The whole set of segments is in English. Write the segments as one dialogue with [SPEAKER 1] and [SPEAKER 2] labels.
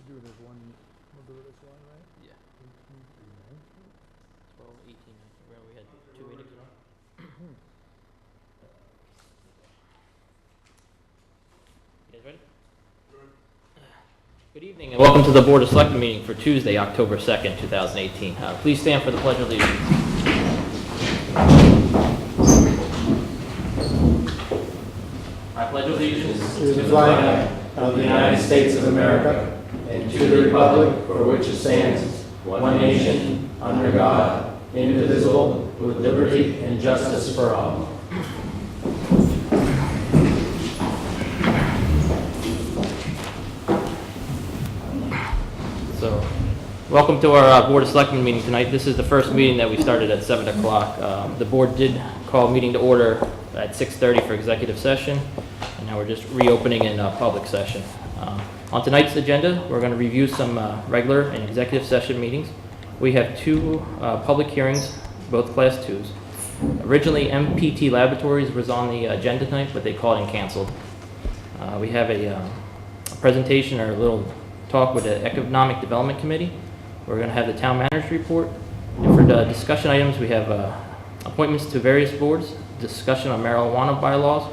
[SPEAKER 1] do it as one, we'll do it as one, right?
[SPEAKER 2] Yeah.
[SPEAKER 1] 18 through
[SPEAKER 2] 12, 18, 19. Remember we had 2 meetings ago?
[SPEAKER 1] 19?
[SPEAKER 2] You guys ready? Good evening and welcome to the Board of Selectmen meeting for Tuesday, October 2nd, 2018. Please stand for the Pledge of Allegiance. I pledge allegiance
[SPEAKER 3] to the flag of the United States of America and to the republic for which it stands, one nation, under God, indivisible, with liberty and justice for all.
[SPEAKER 2] So, welcome to our Board of Selectmen meeting tonight. This is the first meeting that we started at 7 o'clock. The board did call meeting to order at 6:30 for executive session, and now we're just reopening in public session. On tonight's agenda, we're going to review some regular and executive session meetings. We have 2 public hearings, both Class 2s. Originally, MPT Laboratories was on the agenda tonight, but they called and canceled. We have a presentation or a little talk with the Economic Development Committee. We're going to have the town manager's report. And for the discussion items, we have appointments to various boards, discussion on marijuana bylaws.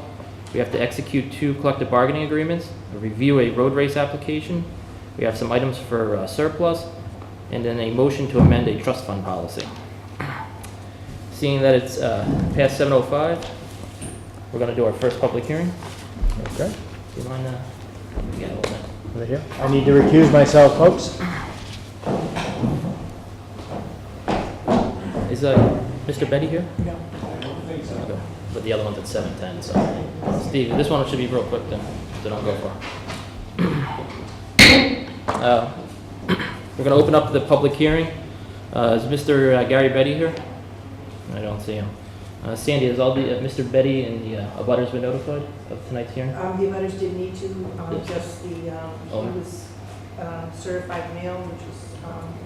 [SPEAKER 2] We have to execute 2 collective bargaining agreements, review a road race application. We have some items for surplus, and then a motion to amend a trust fund policy. Seeing that it's past 7:05, we're going to do our first public hearing.
[SPEAKER 1] Okay.
[SPEAKER 2] Do you mind? Yeah, a little bit.
[SPEAKER 1] Right here. I need to recuse myself, folks.
[SPEAKER 2] Is Mr. Betty here?
[SPEAKER 3] No, I don't think so.
[SPEAKER 2] Okay. But the other one's at 7:10, so. Steve, this one should be real quick then, so don't go far. We're going to open up the public hearing. Is Mr. Gary Betty here? I don't see him. Sandy, has all the Mr. Betty and the abutters been notified of tonight's hearing?
[SPEAKER 4] The abutters did need to,
[SPEAKER 2] Yes.
[SPEAKER 4] just the, he
[SPEAKER 2] Oh.
[SPEAKER 4] was certified mail, which was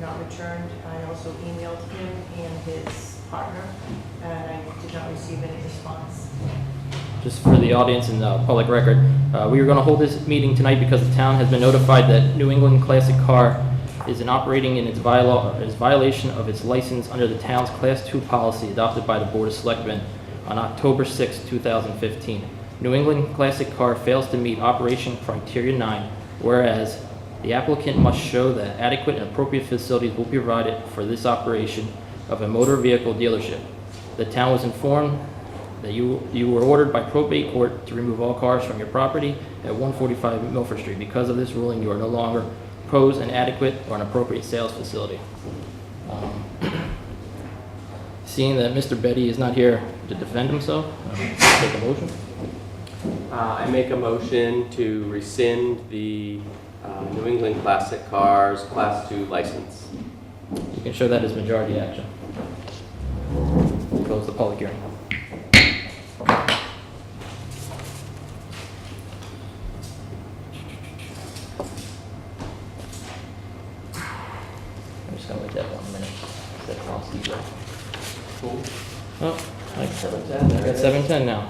[SPEAKER 4] not returned. I also emailed him and his partner, and I did not receive any response.
[SPEAKER 2] Just for the audience and the public record, we are going to hold this meeting tonight because the town has been notified that New England Classic Car is operating in its violation of its license under the town's Class 2 policy adopted by the Board of Selectmen on October 6, 2015. New England Classic Car fails to meet Operation Criteria 9, whereas the applicant must show that adequate and appropriate facilities will be provided for this operation of a motor vehicle dealership. The town was informed that you were ordered by probate court to remove all cars from your property at 145 Milford Street. Because of this ruling, you are no longer pose an adequate or an appropriate sales facility. Seeing that Mr. Betty is not here to defend himself, take a motion.
[SPEAKER 5] I make a motion to rescind the New England Classic Cars Class 2 license.
[SPEAKER 2] You can show that as majority action. Close the public hearing. I'm just gonna wait that 1 minute. That costs you, right?
[SPEAKER 5] Cool.
[SPEAKER 2] Oh, I got 7:10 now.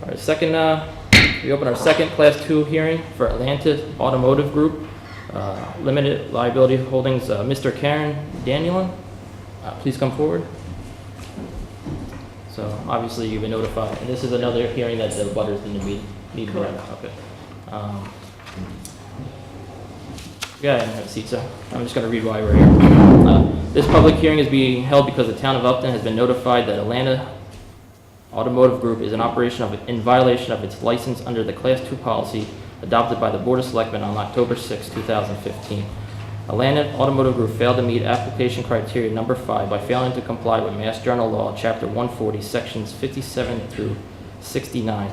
[SPEAKER 2] All right, we open our second Class 2 hearing for Atlantis Automotive Group, Limited Liability Holdings, Mr. Karen Danielin. Please come forward. So obviously you've been notified, and this is another hearing that the butters didn't need to be. Okay. Yeah, have a seat, sir. I'm just going to read why we're here. This public hearing is being held because the town of Upton has been notified that Atlanta Automotive Group is in violation of its license under the Class 2 policy adopted by the Board of Selectmen on October 6, 2015. Atlanta Automotive Group failed to meet application criteria number 5 by failing to comply with Mass General Law, Chapter 140, Sections 57 through 69.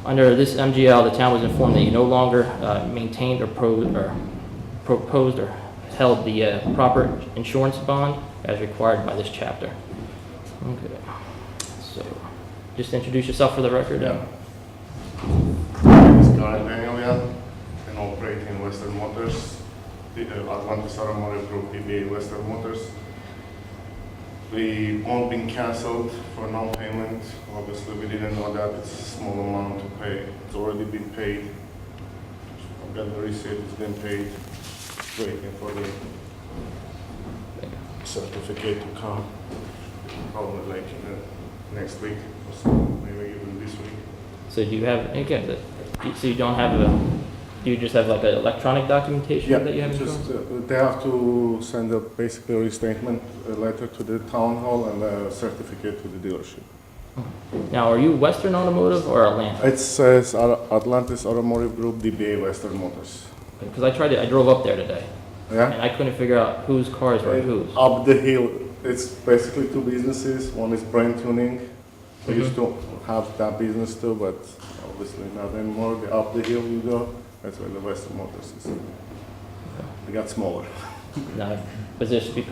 [SPEAKER 2] Under this MGL, the town was informed that you no longer maintained or proposed or held the proper insurance bond as required by this chapter. Okay. So, just introduce yourself for the record.
[SPEAKER 6] My name is Karen Danielian and operate in Western Motors, Atlantis Automotive Group DBA Western Motors. The bond being canceled for non-payment. Obviously, we didn't know that. It's a small amount to pay. It's already been paid. I've got the receipt, it's been paid. Waiting for the certificate to come. Probably like in the next week or so, maybe even this week.
[SPEAKER 2] So do you have, again, so you don't have do you just have like an electronic documentation that you have?
[SPEAKER 6] Just they have to send basically a restatement, a letter to the town hall and a certificate to the dealership.
[SPEAKER 2] Now, are you Western Automotive or Atlanta?
[SPEAKER 6] It says Atlantis Automotive Group, DBA Western Motors.
[SPEAKER 2] Because I drove up there today,
[SPEAKER 6] Yeah?
[SPEAKER 2] and I couldn't figure out whose cars were whose.
[SPEAKER 6] Up the hill, it's basically two businesses. One is Brain Tuning. We used to have that business too, but obviously not anymore. Up the hill you go, that's where the Western Motors is. They got smaller.
[SPEAKER 2] Now, was this, did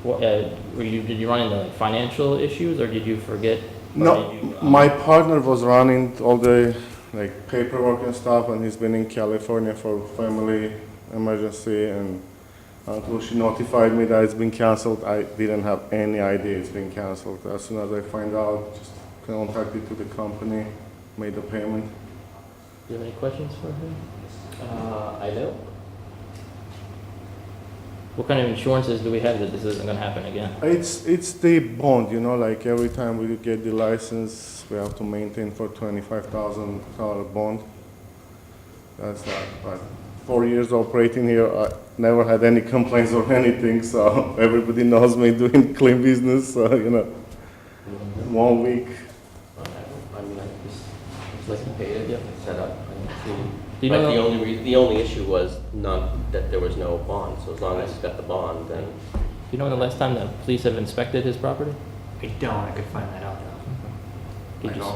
[SPEAKER 2] you run into like financial issues, or did you forget? Or
[SPEAKER 6] No,
[SPEAKER 2] did you,
[SPEAKER 6] my partner was running all the like paperwork and stuff, and he's been in California for family emergency, and until she notified me that it's been canceled, I didn't have any idea it's been canceled. As soon as I find out, just contacted to the company, made the payment.
[SPEAKER 2] Do you have any questions for him?
[SPEAKER 5] I don't.
[SPEAKER 2] What kind of insurances do we have that this isn't going to happen again?
[SPEAKER 6] It's the bond, you know, like every time we get the license, we have to maintain for $25,000 bond. That's that. But 4 years operating here, I never had any complaints or anything, so everybody knows me doing clean business, so, you know, 1 week.
[SPEAKER 5] I mean, I just like you paid it, set up. I don't see.
[SPEAKER 2] Do you
[SPEAKER 5] But
[SPEAKER 2] know-
[SPEAKER 5] the only issue was that there was no bond, so as long as he's got the bond, then.
[SPEAKER 2] Do you know when the last time the police have inspected his property?
[SPEAKER 7] I don't, I could find that out though.
[SPEAKER 2] Did you s-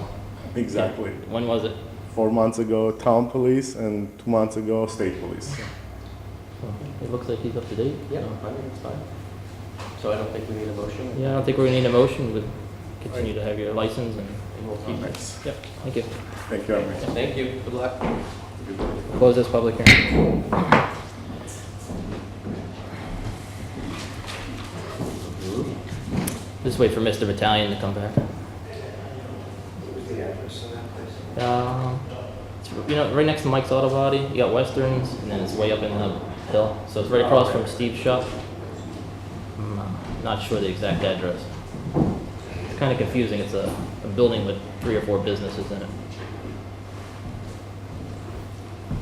[SPEAKER 6] Exactly.
[SPEAKER 2] When was it?
[SPEAKER 6] 4 months ago, town police, and 2 months ago, state police.
[SPEAKER 2] It looks like he's up to date.
[SPEAKER 5] Yeah, I think it's fine. So I don't think we need a motion?
[SPEAKER 2] Yeah, I don't think we're going to need a motion. We'll continue to have your license and
[SPEAKER 5] We'll keep it.
[SPEAKER 6] Thanks.
[SPEAKER 2] Yep, thank you.
[SPEAKER 6] Thank you, Armin.
[SPEAKER 5] Thank you, good luck.
[SPEAKER 2] Close this public hearing. Just wait for Mr. Battalion to come back. It's, right next to Mike's Auto Body, you got Westerns, and then it's way up in the hill. So it's right across from Steve's shop. I'm not sure the exact address. It's kind of confusing. It's a building with 3 or 4 businesses in it.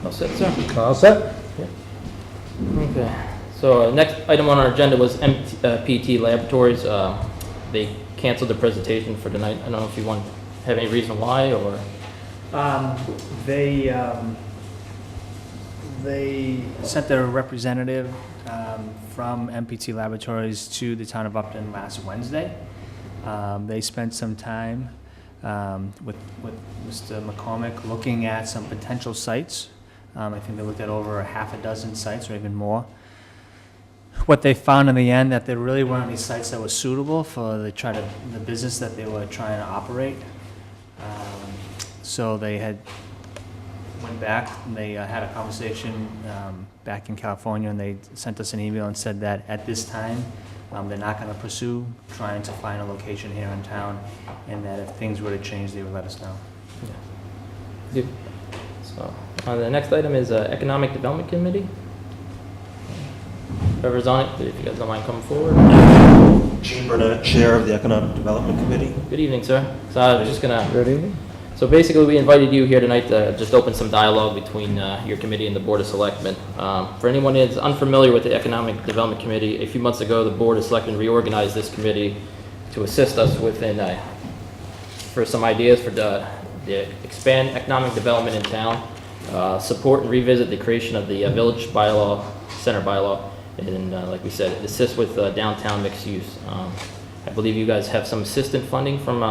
[SPEAKER 2] All set, sir?
[SPEAKER 1] All set?
[SPEAKER 2] Okay, so next item on our agenda was PT Laboratories. They canceled the presentation for tonight. I don't know if you have any reason why, or?
[SPEAKER 7] They sent their representative from MPT Laboratories to the town of Upton last Wednesday. They spent some time with Mr. McCormick looking at some potential sites. I think they looked at over a half a dozen sites or even more. What they found in the end, that there really weren't any sites that were suitable for the business that they were trying to operate. So they went back and they had a conversation back in California, and they sent us an email and said that at this time they're not going to pursue trying to find a location here in town, and that if things were to change, they would let us know.
[SPEAKER 2] Good. So, the next item is Economic Development Committee. Whoever's on it, if you guys don't mind coming forward.
[SPEAKER 8] Gene Burnett, Chair of the Economic Development Committee.
[SPEAKER 2] Good evening, sir. So I was just gonna.
[SPEAKER 1] Good evening.
[SPEAKER 2] So basically, we invited you here tonight to just open some dialogue between your committee and the Board of Selectmen. For anyone that's unfamiliar with the Economic Development Committee, a few months ago, the Board of Selectmen reorganized this committee to assist us for some ideas for the expand economic development in town, support and revisit the creation of the village bylaw, center bylaw, and like we said, assist with downtown mixed use. I believe you guys have some assistant funding from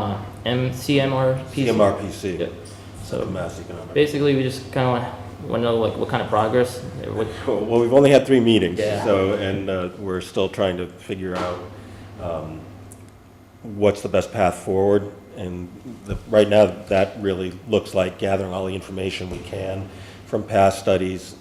[SPEAKER 2] CMRPC.
[SPEAKER 8] CMRPC.
[SPEAKER 2] Yep. So
[SPEAKER 8] Mass Economic.
[SPEAKER 2] basically, we just kind of want to know like what kind of progress.
[SPEAKER 8] Well, we've only had 3 meetings,
[SPEAKER 2] Yeah.
[SPEAKER 8] so, and we're still trying to figure out what's the best path forward. And right now, that really looks like gathering all the information we can from past studies,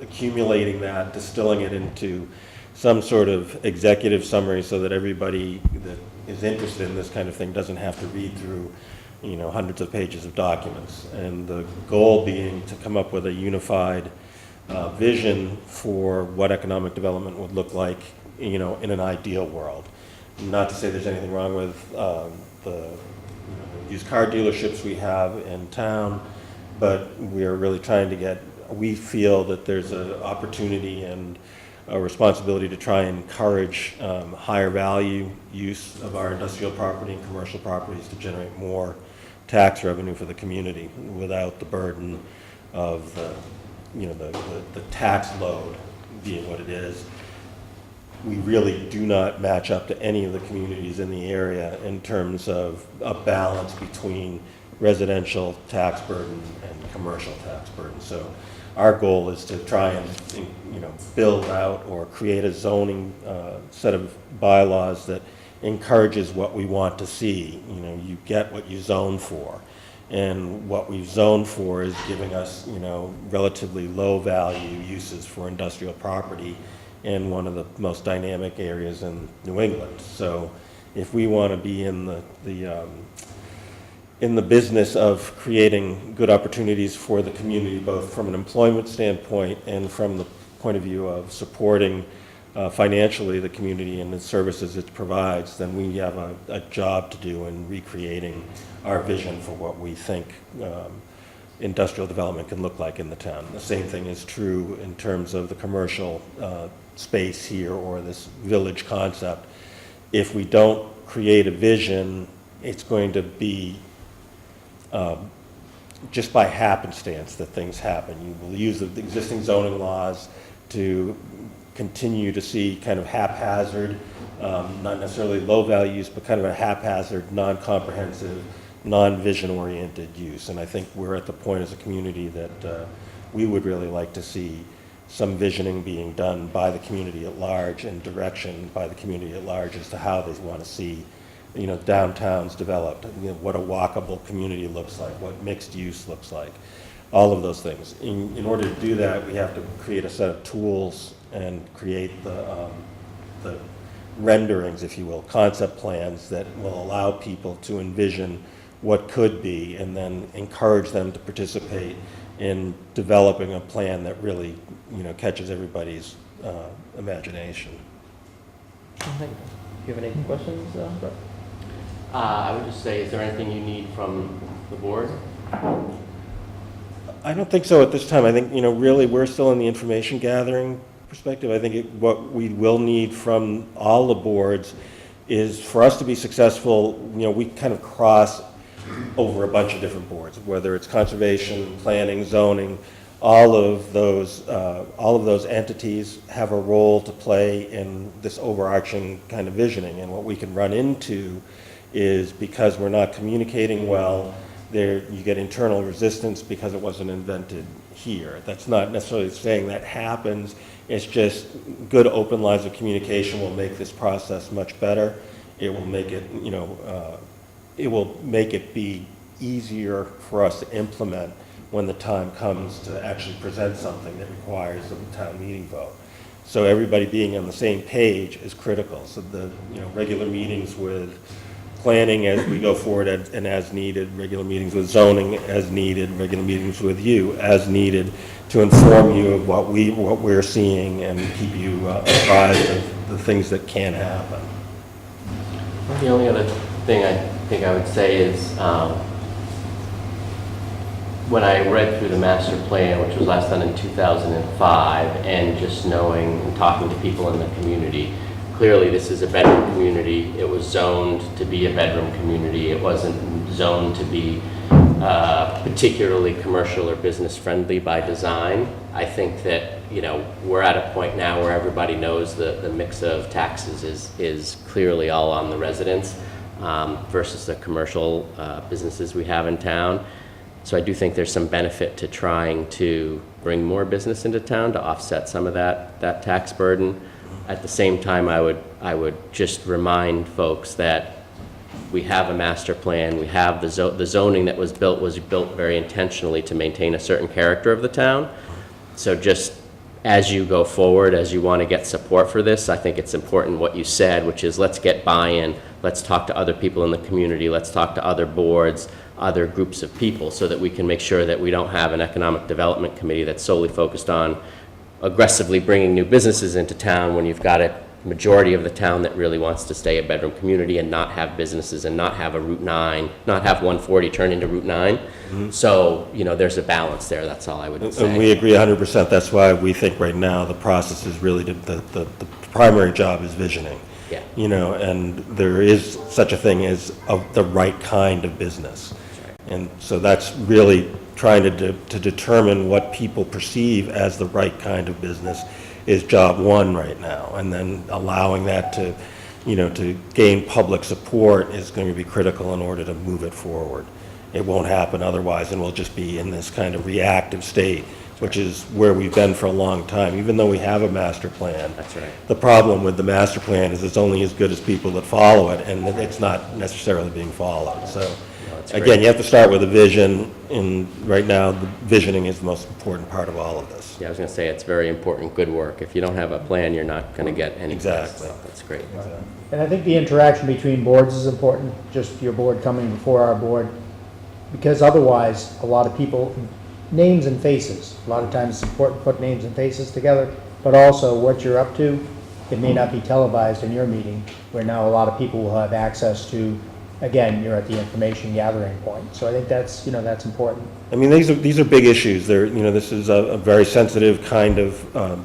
[SPEAKER 8] accumulating that, distilling it into some sort of executive summary so that everybody that is interested in this kind of thing doesn't have to read through, hundreds of pages of documents. And the goal being to come up with a unified vision for what economic development would look like, in an ideal world. Not to say there's anything wrong with the used car dealerships we have in town, but we are really trying to we feel that there's an opportunity and a responsibility to try and encourage higher value use of our industrial property and commercial properties to generate more tax revenue for the community without the burden of the tax load being what it is. We really do not match up to any of the communities in the area in terms of a balance between residential tax burden and commercial tax burden. So our goal is to try and build out or create a zoning set of bylaws that encourages what we want to see. You get what you zone for. And what we've zoned for is giving us, relatively low value uses for industrial property in one of the most dynamic areas in New England. So if we want to be in the business of creating good opportunities for the community, both from an employment standpoint and from the point of view of supporting financially the community and the services it provides, then we have a job to do in recreating our vision for what we think industrial development can look like in the town. The same thing is true in terms of the commercial space here or this village concept. If we don't create a vision, it's going to be just by happenstance that things happen. You will use the existing zoning laws to continue to see kind of haphazard, not necessarily low value use, but kind of a haphazard, non-comprehensive, non-vision oriented use. And I think we're at the point as a community that we would really like to see some visioning being done by the community at large and direction by the community at large as to how they want to see downtowns developed, what a walkable community looks like, what mixed use looks like, all of those things. In order to do that, we have to create a set of tools and create the renderings, if you will, concept plans that will allow people to envision what could be and then encourage them to participate in developing a plan that really catches everybody's imagination.
[SPEAKER 2] Do you have any questions, Brett?
[SPEAKER 5] I would just say, is there anything you need from the board?
[SPEAKER 8] I don't think so at this time. I think, really we're still in the information gathering perspective. I think what we will need from all the boards is for us to be successful, we kind of cross over a bunch of different boards, whether it's conservation, planning, zoning, all of those entities have a role to play in this overarching kind of visioning. And what we can run into is because we're not communicating well, you get internal resistance because it wasn't invented here. That's not necessarily saying that happens. It's just good open lines of communication will make this process much better. It will make it, it will make it be easier for us to implement when the time comes to actually present something that requires a town meeting vote. So everybody being on the same page is critical. So the regular meetings with planning as we go forward and as needed, regular meetings with zoning as needed, regular meetings with you as needed to inform you of what we're seeing and keep you apprised of the things that can happen.
[SPEAKER 5] The only other thing I think I would say is when I read through the master plan, which was last done in 2005, and just knowing and talking to people in the community, clearly this is a bedroom community. It was zoned to be a bedroom community. It wasn't zoned to be particularly commercial or business friendly by design. I think that we're at a point now where everybody knows the mix of taxes is clearly all on the residents versus the commercial businesses we have in town. So I do think there's some benefit to trying to bring more business into town to offset some of that tax burden. At the same time, I would just remind folks that we have a master plan. We have the zoning that was built very intentionally to maintain a certain character of the town. So just as you go forward, as you want to get support for this, I think it's important what you said, which is let's get buy-in, let's talk to other people in the community, let's talk to other boards, other groups of people, so that we can make sure that we don't have an economic development committee that's solely focused on aggressively bringing new businesses into town when you've got a majority of the town that really wants to stay a bedroom community and not have businesses and not have a Route 9, not have 140 turn into Route 9. So, you know, there's a balance there, that's all I would say.
[SPEAKER 8] And we agree 100%. That's why we think right now the process is really, the primary job is visioning.
[SPEAKER 5] Yeah.
[SPEAKER 8] You know, and there is such a thing as the right kind of business. And so that's really trying to determine what people perceive as the right kind of business is job one right now. And then allowing that to, you know, to gain public support is going to be critical in order to move it forward. It won't happen otherwise, and we'll just be in this kind of reactive state, which is where we've been for a long time, even though we have a master plan.
[SPEAKER 5] That's right.
[SPEAKER 8] The problem with the master plan is it's only as good as people that follow it, and it's not necessarily being followed. So,
[SPEAKER 5] That's
[SPEAKER 8] again,
[SPEAKER 5] great.
[SPEAKER 8] you have to start with a vision, and right now, the visioning is the most important part of all of this.
[SPEAKER 5] Yeah, I was going to say, it's very important, good work. If you don't have a plan, you're not going to get any.
[SPEAKER 8] Exactly.
[SPEAKER 5] So that's great.
[SPEAKER 1] And I think the interaction between boards is important, just your board coming before our board, because otherwise, a lot of people, names and faces, a lot of times it's important to put names and faces together, but also what you're up to, it may not be televised in your meeting, where now a lot of people will have access to, again, you're at the information gathering point. So I think that's, you know, that's important.
[SPEAKER 8] I mean, these are big issues. They're, you know, this is a very sensitive kind of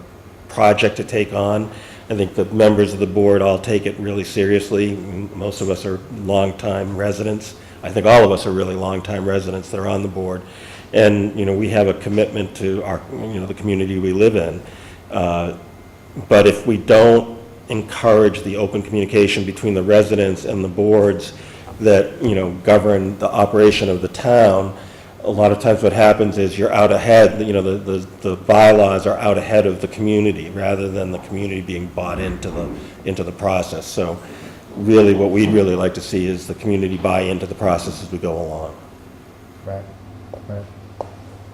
[SPEAKER 8] project to take on. I think the members of the board all take it really seriously. Most of us are longtime residents. I think all of us are really longtime residents that are on the board. And, you know, we have a commitment to our, you know, the community we live in. But if we don't encourage the open communication between the residents and the boards that, you know, govern the operation of the town, a lot of times what happens is you're out ahead, you know, the bylaws are out ahead of the community rather than the community being bought into the process. So really what we'd really like to see is the community buy into the process as we go along.
[SPEAKER 1] Right, right.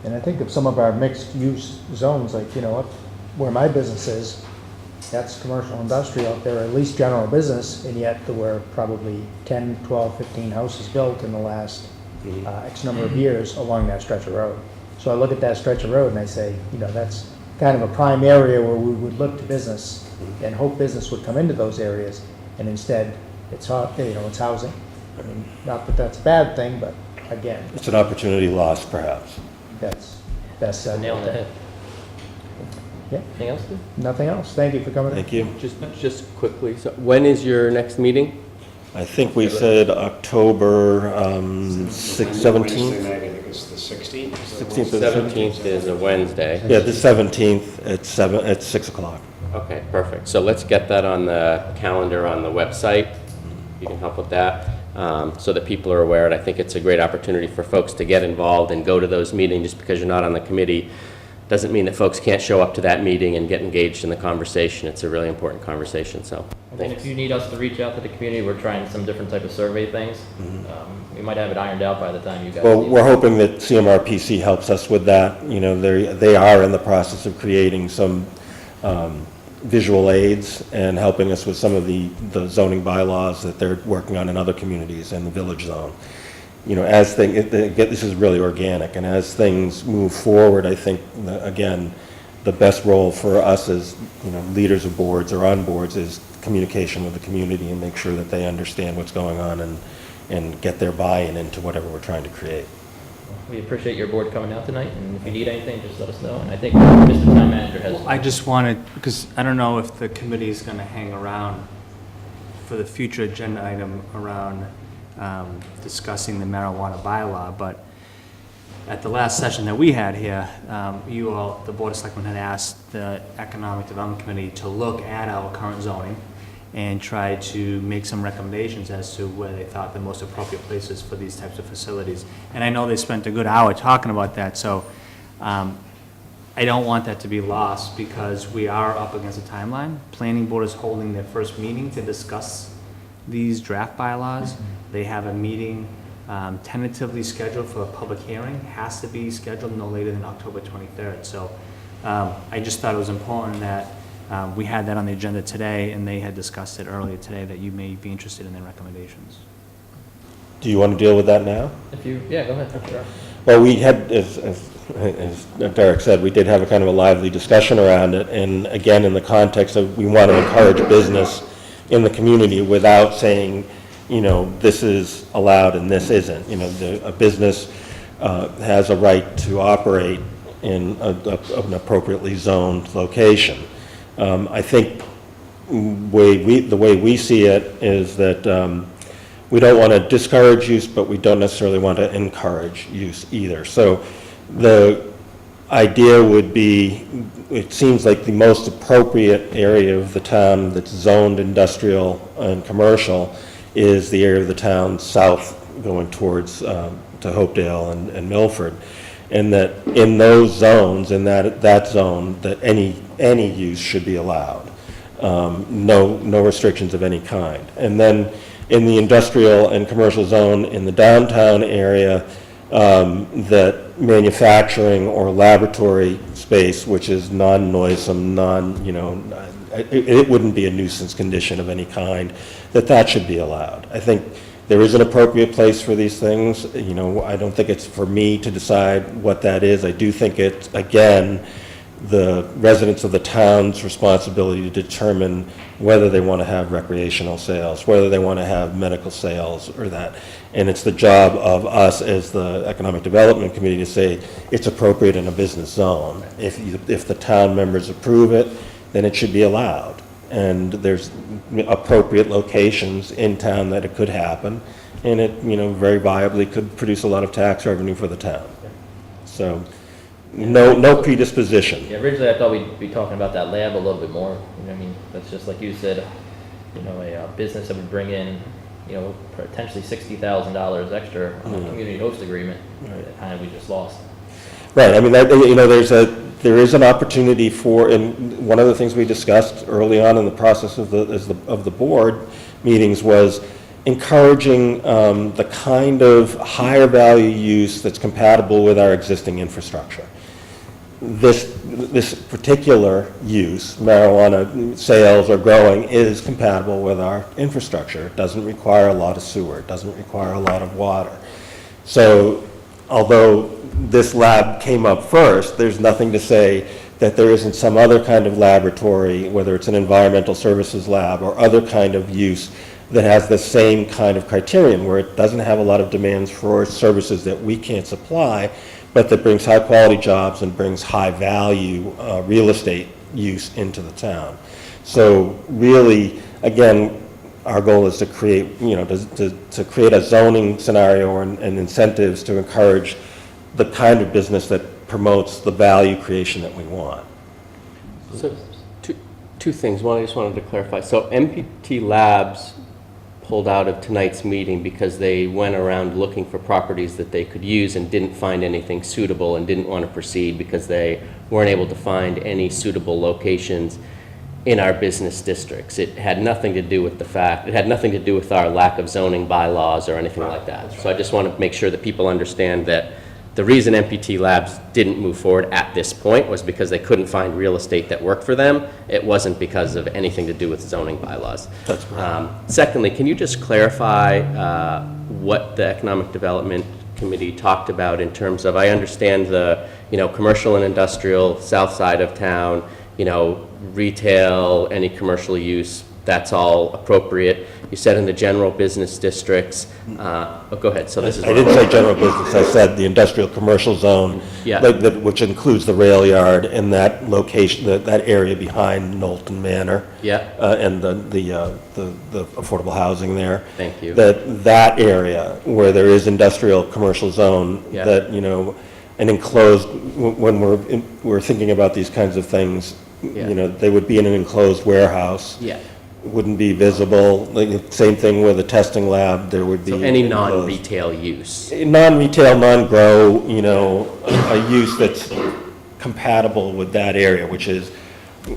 [SPEAKER 1] And I think of some of our mixed-use zones, like, you know, up where my business is, that's commercial industrial, there are at least general business, and yet there were probably 10, 12, 15 houses built in the last X number of years along that stretch of road. So I look at that stretch of road and I say, you know, that's kind of a prime area where we would look to business and hope business would come into those areas, and instead it's, you know, it's housing. I mean, not that that's a bad thing, but again,
[SPEAKER 8] It's an opportunity lost, perhaps.
[SPEAKER 1] that's best said.
[SPEAKER 2] Nail on the head.
[SPEAKER 1] Yeah.
[SPEAKER 2] Anything else, Steve?
[SPEAKER 1] Nothing else. Thank you for coming in.
[SPEAKER 8] Thank you.
[SPEAKER 5] Just quickly, so when is your next meeting?
[SPEAKER 8] I think we said October 6th,
[SPEAKER 9] Wednesday
[SPEAKER 8] 17th?
[SPEAKER 9] night, I think it's the 16th.
[SPEAKER 8] 16th or
[SPEAKER 5] 17th is a Wednesday.
[SPEAKER 8] Yeah, the 17th at 6 o'clock.
[SPEAKER 5] Okay, perfect. So let's get that on the calendar on the website. You can help with that, so that people are aware. And I think it's a great opportunity for folks to get involved and go to those meetings. Just because you're not on the committee doesn't mean that folks can't show up to that meeting and get engaged in the conversation. It's a really important conversation, so
[SPEAKER 2] And
[SPEAKER 5] thanks.
[SPEAKER 2] if you need us to reach out to the community, we're trying some different type of survey things. We might have it ironed out by the time you guys.
[SPEAKER 8] Well,
[SPEAKER 2] leave.
[SPEAKER 8] we're hoping that CMRPC helps us with that. You know, they are in the process of creating some visual aids and helping us with some of the zoning bylaws that they're working on in other communities in the village zone. You know, as this is really organic, and as things move forward, I think, again, the best role for us as, you know, leaders of boards or on boards is communication with the community and make sure that they understand what's going on and get their buy-in into whatever we're trying to create.
[SPEAKER 2] We appreciate your board coming out tonight, and if you need anything, just let us know. And I think Mr. Town Manager has.
[SPEAKER 7] I just wanted, because I don't know if the committee is going to hang around for the future agenda item around discussing the marijuana bylaw, but at the last session that we had here, you all, the Board of Selectmen, had asked the Economic Development Committee to look at our current zoning and try to make some recommendations as to where they thought the most appropriate places for these types of facilities. And I know they spent a good hour talking about that, so I don't want that to be lost because we are up against a timeline. Planning Board is holding their first meeting to discuss these draft bylaws. They have a meeting tentatively scheduled for a public hearing, has to be scheduled no later than October 23rd. So I just thought it was important that we had that on the agenda today, and they had discussed it earlier today, that you may be interested in their recommendations.
[SPEAKER 8] Do you want to deal with that now?
[SPEAKER 2] If you, yeah, go ahead. Sure.
[SPEAKER 8] Well, we had, as Derek said, we did have a kind of a lively discussion around it, and again, in the context of we want to encourage business in the community without saying, you know, this is allowed and this isn't. You know, a business has a right to operate in an appropriately zoned location. I think the way we see it is that we don't want to discourage use, but we don't necessarily want to encourage use either. So the idea would be, it seems like the most appropriate area of the town that's zoned industrial and commercial is the area of the town south going towards to Hopedale and Milford. And that in those zones, in that zone, that any use should be allowed. No restrictions of any kind. And then in the industrial and commercial zone in the downtown area, that manufacturing or laboratory space, which is non-noisome, it wouldn't be a nuisance condition of any kind, that should be allowed. I think there is an appropriate place for these things. You know, I don't think it's for me to decide what that is. I do think it's, again, the residents of the town's responsibility to determine whether they want to have recreational sales, whether they want to have medical sales or that. And it's the job of us as the Economic Development Committee to say it's appropriate in a business zone. If the town members approve it, then it should be allowed. And there's appropriate locations in town that it could happen, and it, you know, very viably could produce a lot of tax revenue for the town. So, no predisposition.
[SPEAKER 2] Yeah, originally I thought we'd be talking about that lab a little bit more. You know, I mean, that's just like you said, you know, a business that would bring in, you know, potentially $60,000 extra on a community host agreement. That kind of we just lost.
[SPEAKER 8] Right. I mean, you know, there is an opportunity for, and one of the things we discussed early on in the process of the board meetings was encouraging the kind of higher value use that's compatible with our existing infrastructure. This particular use, marijuana sales or growing, is compatible with our infrastructure. It doesn't require a lot of sewer. It doesn't require a lot of water. So although this lab came up first, there's nothing to say that there isn't some other kind of laboratory, whether it's an environmental services lab or other kind of use that has the same kind of criterion, where it doesn't have a lot of demands for services that we can't supply, but that brings high quality jobs and brings high value real estate use into the town. So really, again, our goal is to create, you know, to create a zoning scenario and incentives to encourage the kind of business that promotes the value creation that we want.
[SPEAKER 5] So, two things. One, I just wanted to clarify. So MPT Labs pulled out of tonight's meeting because they went around looking for properties that they could use and didn't find anything suitable and didn't want to proceed because they weren't able to find any suitable locations in our business districts. It had nothing to do with it had nothing to do with our lack of zoning bylaws or anything like that. So I just want to make sure that people understand that the reason MPT Labs didn't move forward at this point was because they couldn't find real estate that worked for them. It wasn't because of anything to do with zoning bylaws.
[SPEAKER 8] That's correct.
[SPEAKER 5] Secondly, can you just clarify what the Economic Development Committee talked about in terms of, I understand the, you know, commercial and industrial south side of town, you know, retail, any commercial use, that's all appropriate. You said in the general business districts, go ahead. So this is.
[SPEAKER 8] I didn't say general business, I said the industrial commercial zone,
[SPEAKER 5] Yeah.
[SPEAKER 8] which includes the rail yard and that location, that area behind Knowlton Manor.
[SPEAKER 5] Yeah.
[SPEAKER 8] And the affordable housing there.
[SPEAKER 5] Thank you.
[SPEAKER 8] That area where there is industrial commercial zone,
[SPEAKER 5] Yeah.
[SPEAKER 8] that, you know, an enclosed, when we're thinking about these kinds of things,
[SPEAKER 5] Yeah.
[SPEAKER 8] you know, they would be in an enclosed warehouse.
[SPEAKER 5] Yeah.
[SPEAKER 8] Wouldn't be visible. Like, same thing with a testing lab, there would be.
[SPEAKER 5] So any
[SPEAKER 8] enclosed.
[SPEAKER 5] non-retail use.
[SPEAKER 8] Non-retail, non-grow, you know, a use that's compatible with that area, which is,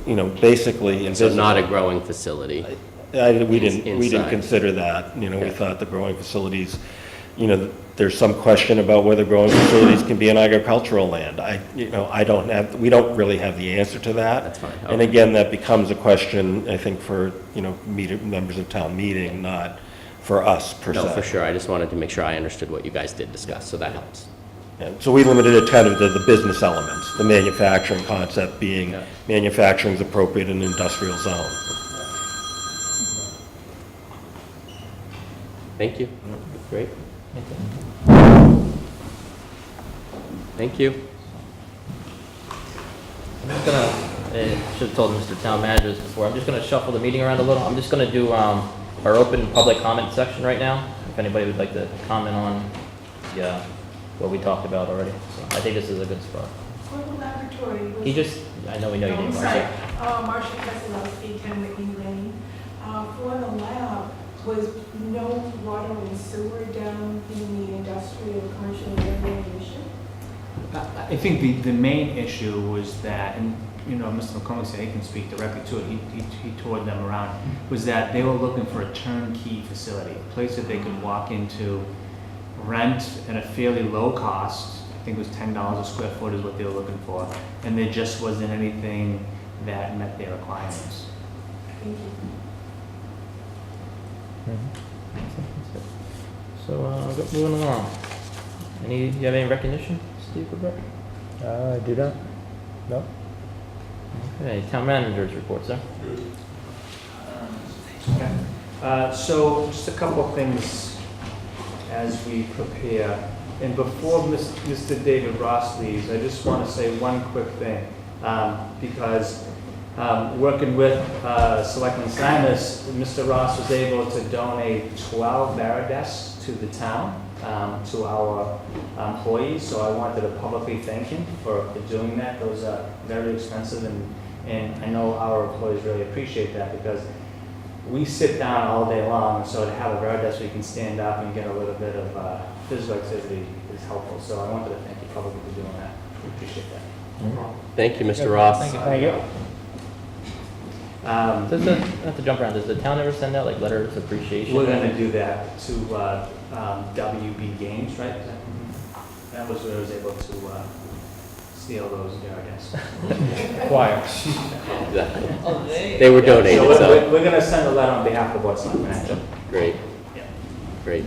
[SPEAKER 8] you know, basically
[SPEAKER 5] So
[SPEAKER 8] invisible.
[SPEAKER 5] not a growing facility.
[SPEAKER 8] We didn't
[SPEAKER 5] inside.
[SPEAKER 8] consider that, you know, we
[SPEAKER 5] Okay.
[SPEAKER 8] thought the growing facilities there's some question about whether growing facilities can be on agricultural land. We don't really have the answer to that.
[SPEAKER 5] That's fine.
[SPEAKER 8] And
[SPEAKER 5] Okay.
[SPEAKER 8] again, that becomes a question, I think, for, members of town meeting, not for us per se.
[SPEAKER 5] No, for sure. I just wanted to make sure I understood what you guys did discuss, so that helps.
[SPEAKER 8] Yeah, so we limited it kind of to the business elements, the manufacturing concept being
[SPEAKER 5] Yeah.
[SPEAKER 8] manufacturing is appropriate in an industrial zone.
[SPEAKER 5] Thank you. Great. Thank you.
[SPEAKER 2] I'm just gonna, should have told Mr. Town Manager this before, I'm just gonna shuffle the meeting around a little. I'm just gonna do, our open public comment section right now, if anybody would like to comment on, what we talked about already. So I think this is a good spot.
[SPEAKER 9] For the laboratory. was-
[SPEAKER 2] I know we know your
[SPEAKER 9] I'm
[SPEAKER 2] name,
[SPEAKER 9] sorry,
[SPEAKER 2] Marcia.
[SPEAKER 9] Marcia Keselowski, 10 Whitney Lane. For the lab, was no water and sewer down in the industrial commercial area an issue?
[SPEAKER 7] I think the main issue was that, and, Mr. McCormick said he can speak directly to it, he toured them around, was that they were looking for a turnkey facility, a place that they could walk into, rent at a fairly low cost. I think it was $10 a square foot is what they were looking for, and there just wasn't anything that met their requirements.
[SPEAKER 9] Thank you.
[SPEAKER 2] So, moving along. You have any recognition, Steve or Brett?
[SPEAKER 1] I do not. No.
[SPEAKER 2] Okay, Town Manager's report, sir.
[SPEAKER 7] So just a couple of things as we prepare. And before Mr. David Ross leaves, I just want to say one quick thing. Because working with Selectman Simus, Mr. Ross was able to donate 12 desks to the town, to our employees. So I wanted to publicly thank him for doing that. Those are very expensive, and I know our employees really appreciate that because we sit down all day long, so to have a desk where you can stand up and get a little bit of physical activity is helpful. So I wanted to thank you publicly for doing that. We appreciate that.
[SPEAKER 5] Thank you, Mr. Ross.
[SPEAKER 2] Thank you.
[SPEAKER 7] Um,
[SPEAKER 2] Not to jump around, does the town ever send out like letters of appreciation?
[SPEAKER 7] We're gonna do that to WB Games, right? That was where I was able to steal those desks.
[SPEAKER 2] Choir.
[SPEAKER 5] Exactly. They were donated,
[SPEAKER 7] So
[SPEAKER 5] so,
[SPEAKER 7] we're gonna send a letter on behalf of the Board of Selectmen, actually.
[SPEAKER 5] great,
[SPEAKER 7] Yeah.
[SPEAKER 5] great.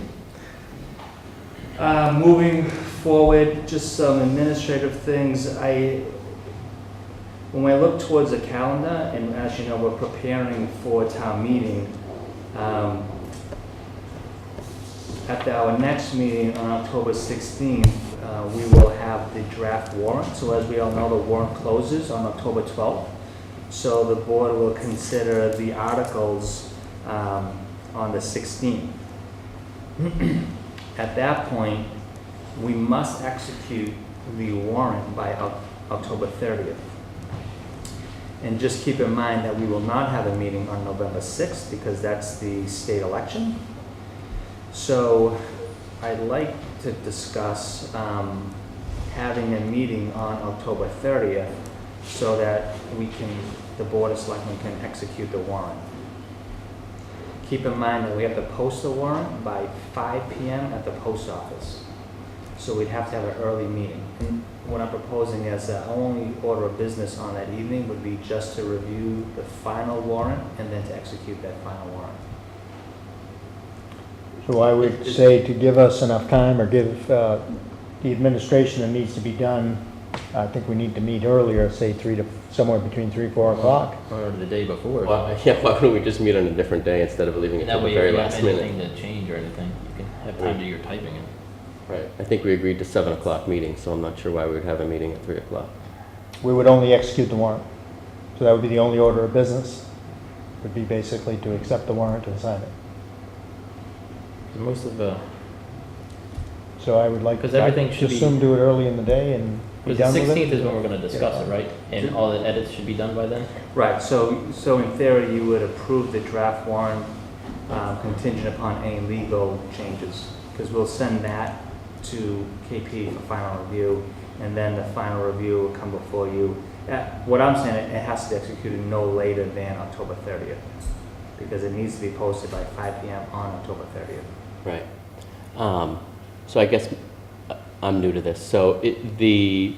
[SPEAKER 7] Moving forward, just some administrative things. When I look towards the calendar, and as you know, we're preparing for town meeting, at our next meeting on October 16th, we will have the draft warrant. So as we all know, the warrant closes on October 12th. So the board will consider the articles on the 16th. At that point, we must execute the warrant by October 30th. And just keep in mind that we will not have a meeting on November 6th because that's the state election. So I'd like to discuss having a meeting on October 30th so that the Board of Selectmen can execute the warrant. Keep in mind that we have to post the warrant by 5 p.m. at the post office. So we'd have to have an early meeting. And what I'm proposing is that our only order of business on that evening would be just to review the final warrant and then to execute that final warrant.
[SPEAKER 1] So I would say to give us enough time or give the administration that needs to be done, I think we need to meet earlier, say somewhere between 3, 4 o'clock.
[SPEAKER 2] Or the day before.
[SPEAKER 5] Well, yeah, why don't we just meet on a different day instead of leaving it
[SPEAKER 2] That
[SPEAKER 5] till the
[SPEAKER 2] way, if
[SPEAKER 5] very
[SPEAKER 2] you have
[SPEAKER 5] last minute?
[SPEAKER 2] anything to change or anything, you can have time to do your typing.
[SPEAKER 5] Right, I think we agreed to 7 o'clock meeting, so I'm not sure why we would have a meeting at 3 o'clock.
[SPEAKER 1] We would only execute the warrant. So that would be the only order of business, would be basically to accept the warrant and sign it.
[SPEAKER 2] Most of the,
[SPEAKER 1] So I would like,
[SPEAKER 2] 'Cause everything
[SPEAKER 1] I'd
[SPEAKER 2] should be-
[SPEAKER 1] assume do it early in the day and be
[SPEAKER 2] because the
[SPEAKER 1] done with it.
[SPEAKER 2] 16th is when we're gonna discuss it, right? And all the edits should be done by then?
[SPEAKER 7] Right, so in theory, you would approve the draft warrant contingent upon any legal changes, because we'll send that to KP for final review, and then the final review will come before you. What I'm saying, it has to be executed no later than October 30th, because it needs to be posted by 5 p.m. on October 30th.
[SPEAKER 5] Right. So I guess I'm new to this. So is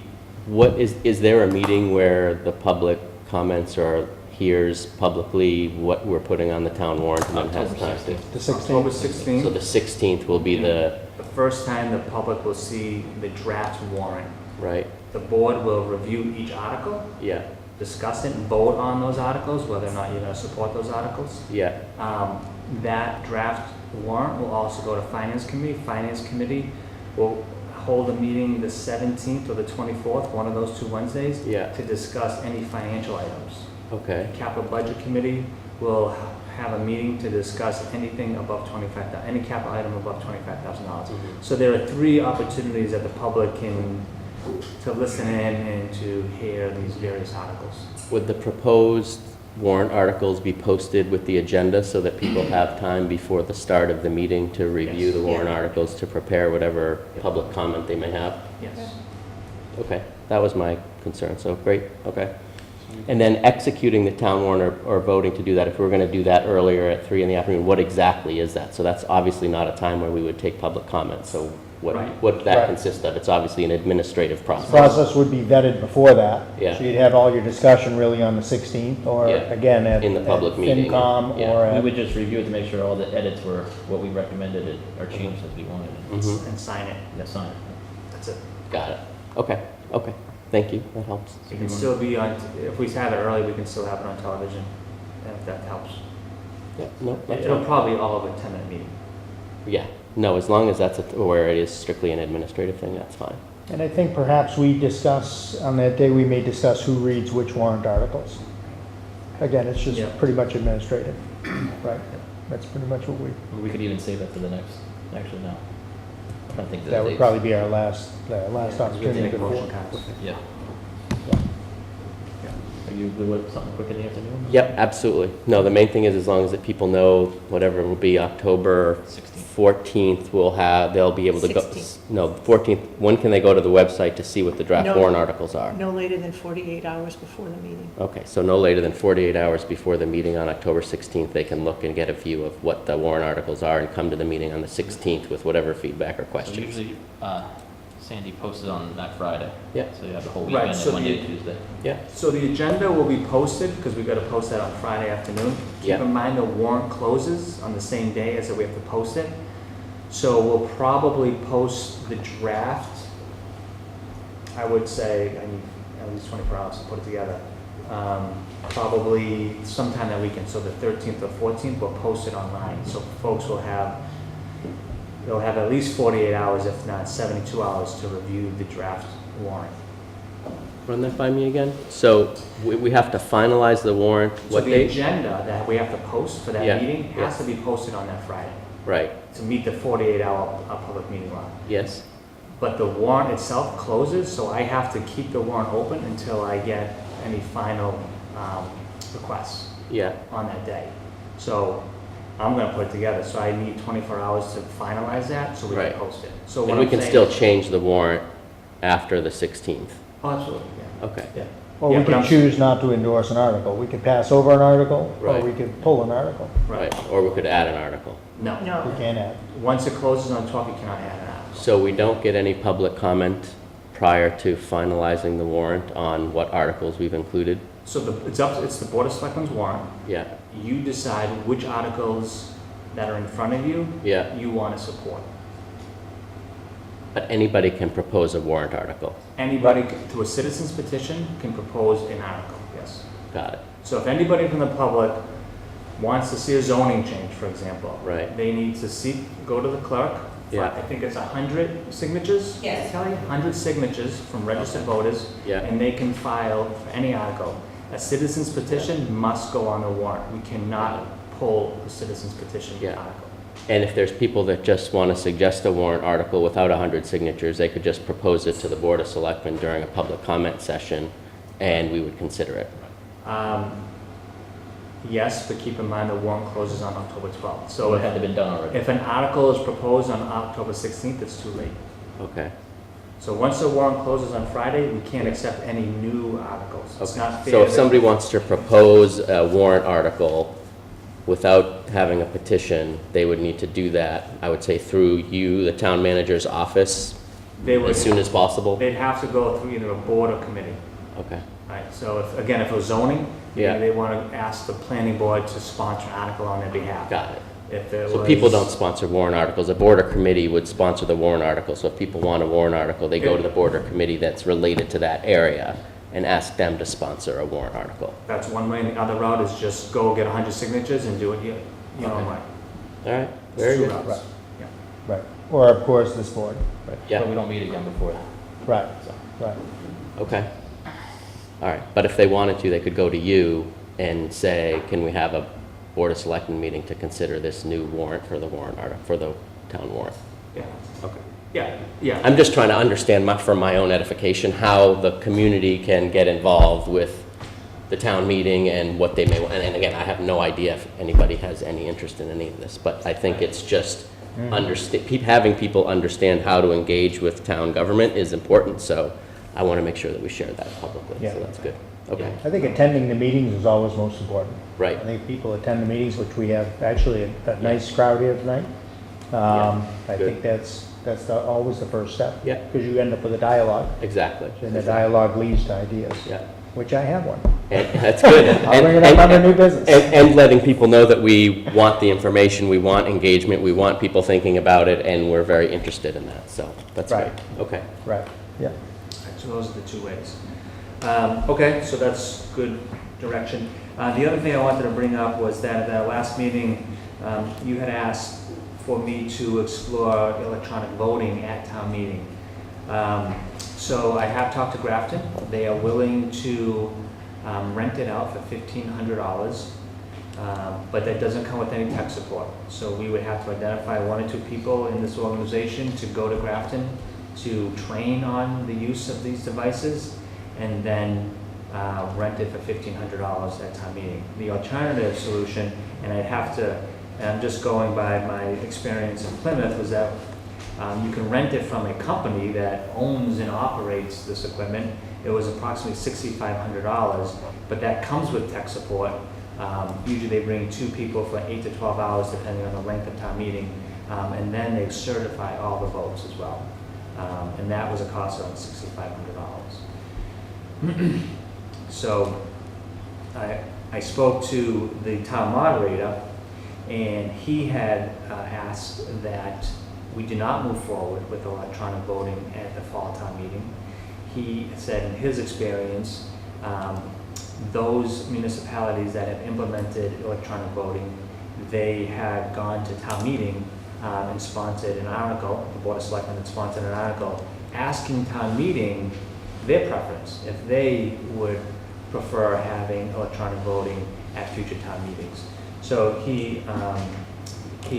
[SPEAKER 5] there a meeting where the public comments or hears publicly what we're putting on the town warrant and then has time to?
[SPEAKER 1] The
[SPEAKER 7] October
[SPEAKER 1] 16th.
[SPEAKER 5] So
[SPEAKER 7] 16th,
[SPEAKER 5] the 16th will be the,
[SPEAKER 7] first time the public will see the draft warrant.
[SPEAKER 5] right?
[SPEAKER 7] The board will review each article,
[SPEAKER 5] Yeah,
[SPEAKER 7] discuss it, and vote on those articles, whether or not you're going to support those articles.
[SPEAKER 5] yeah,
[SPEAKER 7] That draft warrant will also go to Finance Committee. Finance Committee will hold a meeting the 17th or the 24th, one of those 2 Wednesdays,
[SPEAKER 5] yeah,
[SPEAKER 7] to discuss any financial items.
[SPEAKER 5] okay,
[SPEAKER 7] Capital Budget Committee will have a meeting to discuss anything above any capital item above $25,000. So there are 3 opportunities that the public can, to listen in and to hear these various articles.
[SPEAKER 5] Would the proposed warrant articles be posted with the agenda so that people have time before the start of the meeting to review
[SPEAKER 7] Yes.
[SPEAKER 5] the warrant
[SPEAKER 4] Yeah.
[SPEAKER 5] articles, to prepare whatever public comment they may have?
[SPEAKER 7] Yes.
[SPEAKER 5] Okay, that was my concern, so great, okay. And then executing the town warrant or voting to do that, if we were going to do that earlier at 3 in the afternoon, what exactly is that? So that's obviously not a time where we would take public comment, so what
[SPEAKER 7] Right.
[SPEAKER 5] would that
[SPEAKER 1] Right.
[SPEAKER 5] consist of? It's obviously an administrative process.
[SPEAKER 1] Process would be vetted before that.
[SPEAKER 5] Yeah.
[SPEAKER 1] So you'd have all your discussion really on the 16th, or
[SPEAKER 5] Yeah.
[SPEAKER 1] again at
[SPEAKER 5] In the public
[SPEAKER 1] at
[SPEAKER 5] meeting.
[SPEAKER 1] FinCom,
[SPEAKER 5] Yeah.
[SPEAKER 1] or
[SPEAKER 2] We
[SPEAKER 1] at,
[SPEAKER 2] would just review it to make sure all the edits were what we recommended it, or changed as we wanted it.
[SPEAKER 5] Mhm.
[SPEAKER 7] And sign it.
[SPEAKER 2] That's fine.
[SPEAKER 7] That's it.
[SPEAKER 5] Got it. Okay, okay. Thank you, that helps.
[SPEAKER 7] It can still be on, if we have it early, we can still have it on television, if that helps.
[SPEAKER 5] Yeah, no, that's
[SPEAKER 7] It'll
[SPEAKER 5] fine.
[SPEAKER 7] probably all of a 10-minute meeting.
[SPEAKER 5] Yeah, no, as long as that's where it is strictly an administrative thing, that's fine.
[SPEAKER 1] and I think perhaps we discuss, on that day, we may discuss who reads which warrant articles. Again, it's just
[SPEAKER 7] Yeah.
[SPEAKER 1] pretty much administrative, right? That's pretty much what
[SPEAKER 2] We could even save that for the next, actually, no. I don't think
[SPEAKER 1] that would
[SPEAKER 2] dates-
[SPEAKER 1] probably be our last
[SPEAKER 7] We
[SPEAKER 1] opportunity
[SPEAKER 7] take a
[SPEAKER 1] before.
[SPEAKER 7] motion cards.
[SPEAKER 2] Yeah. Are you good with something quick in the afternoon?
[SPEAKER 5] Yep, absolutely. No, the main thing is as long as the people know whatever it will be, October
[SPEAKER 2] 16th.
[SPEAKER 5] 14th, they'll be able to go.
[SPEAKER 4] 16th.
[SPEAKER 5] No, 14th, when can they go to the website to see what the draft
[SPEAKER 4] No.
[SPEAKER 5] warrant articles are?
[SPEAKER 4] No later than 48 hours before the meeting.
[SPEAKER 5] Okay, so no later than 48 hours before the meeting on October 16th, they can look and get a view of what the warrant articles are and come to the meeting on the 16th with whatever feedback or
[SPEAKER 2] So
[SPEAKER 5] questions.
[SPEAKER 2] usually, Sandy posts it on that Friday.
[SPEAKER 5] Yeah.
[SPEAKER 2] So you have the whole
[SPEAKER 7] Right,
[SPEAKER 2] weekend,
[SPEAKER 7] so
[SPEAKER 2] Monday,
[SPEAKER 7] the-
[SPEAKER 2] Tuesday.
[SPEAKER 5] Yeah,
[SPEAKER 7] So the agenda will be posted, because we've got to post that on Friday afternoon.
[SPEAKER 5] Yeah.
[SPEAKER 7] Keep in mind the warrant closes on the same day as that we have to post it. So we'll probably post the draft, I would say, I need at least 24 hours to put it together. Probably sometime that weekend, so the 13th or 14th, we'll post it online. So folks they'll have at least 48 hours, if not 72 hours, to review the draft warrant.
[SPEAKER 5] run that by me again. So we have to finalize the warrant,
[SPEAKER 7] So
[SPEAKER 5] what
[SPEAKER 7] the
[SPEAKER 5] date?
[SPEAKER 7] agenda that we have to post for
[SPEAKER 5] Yeah,
[SPEAKER 7] that meeting
[SPEAKER 5] yeah.
[SPEAKER 7] has to be posted on that Friday
[SPEAKER 5] Right,
[SPEAKER 7] to meet the 48-hour public meeting law.
[SPEAKER 5] yes,
[SPEAKER 7] But the warrant itself closes, so I have to keep the warrant open until I get any final requests
[SPEAKER 5] yeah,
[SPEAKER 7] on that day. So I'm gonna put it together, so I need 24 hours to finalize that, so we
[SPEAKER 5] Right.
[SPEAKER 7] can post it. So what
[SPEAKER 5] and we
[SPEAKER 7] I'm
[SPEAKER 5] can
[SPEAKER 7] saying-
[SPEAKER 5] still change the warrant after the 16th.
[SPEAKER 7] Oh, absolutely, yeah.
[SPEAKER 5] Okay,
[SPEAKER 1] Or
[SPEAKER 7] Yeah,
[SPEAKER 1] we
[SPEAKER 7] but
[SPEAKER 1] could
[SPEAKER 7] I'm-
[SPEAKER 1] choose not to endorse an article. We could pass over an article, or
[SPEAKER 5] Right.
[SPEAKER 1] we could pull an article.
[SPEAKER 5] right, or we could add an article.
[SPEAKER 7] No,
[SPEAKER 4] No,
[SPEAKER 1] We can add.
[SPEAKER 7] once it closes on 12, you cannot add an article.
[SPEAKER 5] So we don't get any public comment prior to finalizing the warrant on what articles we've included?
[SPEAKER 7] So it's the Board of Selectmen's warrant.
[SPEAKER 5] Yeah,
[SPEAKER 7] You decide which articles that are in front of you,
[SPEAKER 5] yeah,
[SPEAKER 7] you want to support.
[SPEAKER 5] but anybody can propose a warrant article.
[SPEAKER 7] Anybody through a citizen's petition can propose an article, yes.
[SPEAKER 5] Got it,
[SPEAKER 7] So if anybody from the public wants to see a zoning change, for example,
[SPEAKER 5] right,
[SPEAKER 7] they need to go to the clerk.
[SPEAKER 5] Yeah.
[SPEAKER 7] I think it's 100 signatures?
[SPEAKER 4] Yes.
[SPEAKER 7] Kelly, 100 signatures from registered voters,
[SPEAKER 5] yeah,
[SPEAKER 7] and they can file for any article. A citizen's petition must go on the warrant. We cannot pull the citizen's petition
[SPEAKER 5] Yeah.
[SPEAKER 7] article.
[SPEAKER 5] and if there's people that just want to suggest a warrant article without 100 signatures, they could just propose it to the Board of Selectmen during a public comment session, and we would consider it.
[SPEAKER 7] Yes, but keep in mind the warrant closes on October 12th.
[SPEAKER 2] So
[SPEAKER 7] So
[SPEAKER 2] it had to been done already.
[SPEAKER 7] if an article is proposed on October 16th, it's too late.
[SPEAKER 5] Okay,
[SPEAKER 7] So once the warrant closes on Friday, we can't accept any new articles. It's
[SPEAKER 5] okay.
[SPEAKER 7] not fair.
[SPEAKER 5] So if
[SPEAKER 7] that-
[SPEAKER 5] somebody wants to propose a warrant article without having a petition, they would need to do that, I would say through you, the town manager's office,
[SPEAKER 7] They would,
[SPEAKER 5] as soon as possible?
[SPEAKER 7] they'd have to go through either a board or committee.
[SPEAKER 5] Okay,
[SPEAKER 7] Right, so if, again, if it was zoning,
[SPEAKER 5] Yeah.
[SPEAKER 7] maybe they want to ask the planning board to sponsor an article on their behalf.
[SPEAKER 5] got it.
[SPEAKER 7] If it
[SPEAKER 5] So
[SPEAKER 7] was-
[SPEAKER 5] people don't sponsor warrant articles, a board or committee would sponsor the warrant article, so if people want a warrant article, they go to the board or committee that's related to that area and ask them to sponsor a warrant article.
[SPEAKER 7] That's one way, and the other route is just go get 100 signatures and do it your own
[SPEAKER 5] Okay.
[SPEAKER 7] way.
[SPEAKER 5] All right,
[SPEAKER 7] It's
[SPEAKER 5] very
[SPEAKER 7] two
[SPEAKER 5] good.
[SPEAKER 7] routes.
[SPEAKER 1] Right.
[SPEAKER 7] Yeah.
[SPEAKER 1] Right. Or of course, this board.
[SPEAKER 5] Yeah.
[SPEAKER 2] But we don't meet again before that.
[SPEAKER 1] Right,
[SPEAKER 2] So.
[SPEAKER 1] right.
[SPEAKER 5] Okay. All right, but if they wanted to, they could go to you and say, can we have a Board of Selectmen meeting to consider this new warrant for the warrant article, for the town warrant?
[SPEAKER 7] Yeah,
[SPEAKER 5] Okay.
[SPEAKER 7] yeah.
[SPEAKER 5] I'm just trying to understand for my own edification, how the community can get involved with the town meeting and what they may, and again, I have no idea if anybody has any interest in any of this, but I think it's just having people understand how to engage with town government is important, so I want to make sure that we share that publicly,
[SPEAKER 1] Yeah.
[SPEAKER 5] so that's good. Okay,
[SPEAKER 1] I think attending the meetings is always most important.
[SPEAKER 5] right.
[SPEAKER 1] I think people attend the meetings, which we have actually a nice crowd here tonight. I
[SPEAKER 5] good.
[SPEAKER 1] think that's always the first step.
[SPEAKER 5] Yeah.
[SPEAKER 1] Because you end up with a dialogue,
[SPEAKER 5] Exactly.
[SPEAKER 1] and the dialogue leads to ideas.
[SPEAKER 5] Yeah.
[SPEAKER 1] Which I have one.
[SPEAKER 5] And that's good.
[SPEAKER 1] I'll bring it up under new business.
[SPEAKER 5] And letting people know that we want the information, we want engagement, we want people thinking about it, and we're very interested in that, so that's great.
[SPEAKER 1] Right.
[SPEAKER 5] Okay.
[SPEAKER 1] Right, yeah.
[SPEAKER 7] So those are the two ways. Okay, so that's good direction. The other thing I wanted to bring up was that at our last meeting, you had asked for me to explore electronic voting at town meeting. So I have talked to Grafton. They are willing to rent it out for $1,500, but that doesn't come with any tech support. So we would have to identify 1 or 2 people in this organization to go to Grafton to train on the use of these devices, and then rent it for $1,500 at town meeting. The alternative solution, and I'm just going by my experience in Plymouth, was that you can rent it from a company that owns and operates this equipment. It was approximately $6,500, but that comes with tech support. Usually they bring 2 people for 8 to 12 hours, depending on the length of town meeting, and then they certify all the votes as well. And that was a cost of $6,500. So I spoke to the town moderator, and he had asked that we do not move forward with electronic voting at the fall town meeting. He said in his experience, those municipalities that have implemented electronic voting, they had gone to town meeting and sponsored an article, the Board of Selectmen had sponsored an article, asking town meeting their preference, if they would prefer having electronic voting at future town meetings. So he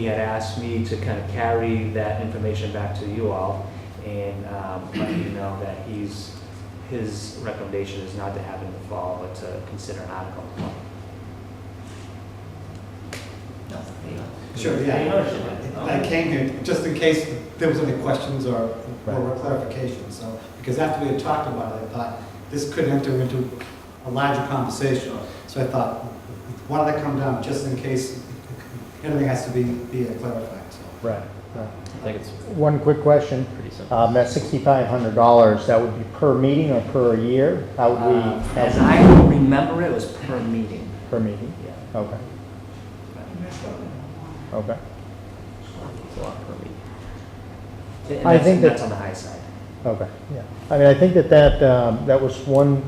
[SPEAKER 7] had asked me to kind of carry that information back to you all and let you know that his recommendation is not to have it in the fall, but to consider an article in the fall.
[SPEAKER 10] Sure, yeah. I came here just in case there was any questions or clarification, so, because after we had talked about it, I thought this could enter into a larger conversation. So I thought, why don't I come down just in case anything has to be clarified, so.
[SPEAKER 1] Right, right.
[SPEAKER 2] I think it's
[SPEAKER 1] One quick question.
[SPEAKER 2] pretty simple.
[SPEAKER 1] That $6,500, that would be per meeting or per year? How would we?
[SPEAKER 7] As I remember, it was per meeting.
[SPEAKER 1] Per meeting?
[SPEAKER 7] Yeah.
[SPEAKER 1] Okay, okay.
[SPEAKER 2] It's a lot per meeting.
[SPEAKER 7] And
[SPEAKER 1] I think
[SPEAKER 7] that's
[SPEAKER 1] that-
[SPEAKER 7] on the high side.
[SPEAKER 1] Okay, yeah. I mean, I think that was one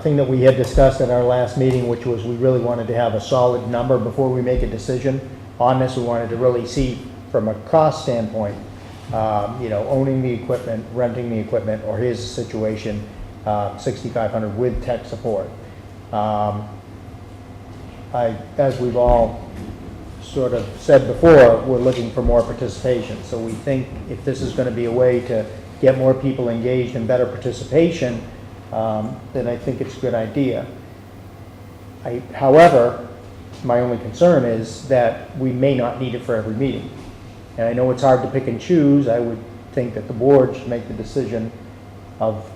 [SPEAKER 1] thing that we had discussed at our last meeting, which was we really wanted to have a solid number before we make a decision on this. We wanted to really see from a cost standpoint, owning the equipment, renting the equipment, or his situation, $6,500 with tech support. As we've all sort of said before, we're looking for more participation. So we think if this is going to be a way to get more people engaged and better participation, then I think it's a good idea. However, my only concern is that we may not need it for every meeting. And I know it's hard to pick and choose. I would think that the board should make the decision of,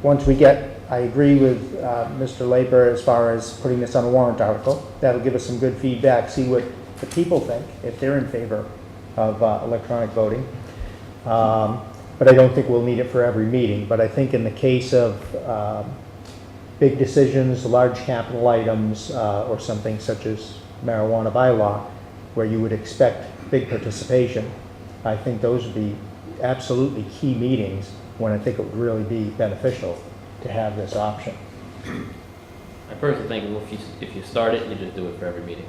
[SPEAKER 1] once we get I agree with Mr. Laper as far as putting this on a warrant article. That'll give us some good feedback, see what the people think, if they're in favor of electronic voting. But I don't think we'll need it for every meeting. But I think in the case of big decisions, large capital items, or something such as marijuana bylaw, where you would expect big participation, I think those would be absolutely key meetings when I think it would really be beneficial to have this option.
[SPEAKER 2] I personally think, well, if you start it, you just do it for every meeting.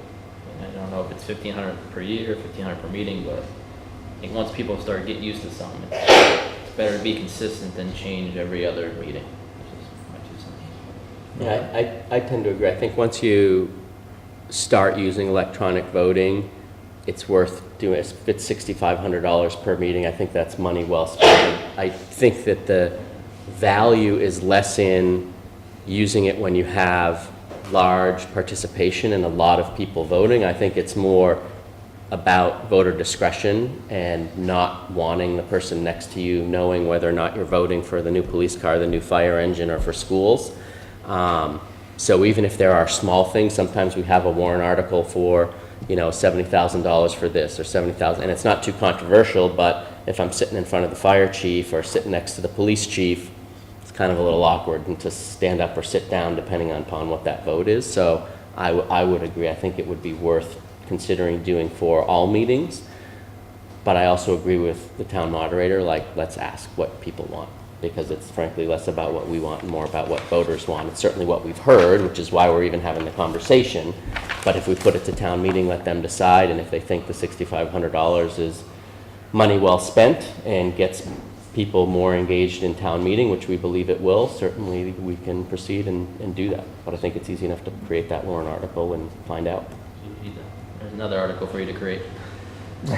[SPEAKER 2] And I don't know if it's 1,500 per year, 1,500 per meeting, but I think once people start getting used to something, it's better to be consistent than change every other meeting. Which is my 2 cents.
[SPEAKER 5] Yeah, I tend to agree. I think once you start using electronic voting, it's worth doing it. If it's $6,500 per meeting, I think that's money well spent. I think that the value is less in using it when you have large participation and a lot of people voting. I think it's more about voter discretion and not wanting the person next to you knowing whether or not you're voting for the new police car, the new fire engine, or for schools. So even if there are small things, sometimes we have a warrant article for, $70,000 for this or $70,000, and it's not too controversial, but if I'm sitting in front of the fire chief or sitting next to the police chief, it's kind of a little awkward to stand up or sit down depending upon what that vote is. So I would agree. I think it would be worth considering doing for all meetings, but I also agree with the town moderator, let's ask what people want, because it's frankly less about what we want and more about what voters want. It's certainly what we've heard, which is why we're even having the conversation. But if we put it to town meeting, let them decide, and if they think the $6,500 is money well spent and gets people more engaged in town meeting, which we believe it will, certainly we can proceed and do that. But I think it's easy enough to create that warrant article and find out.
[SPEAKER 2] There's another article for you to create.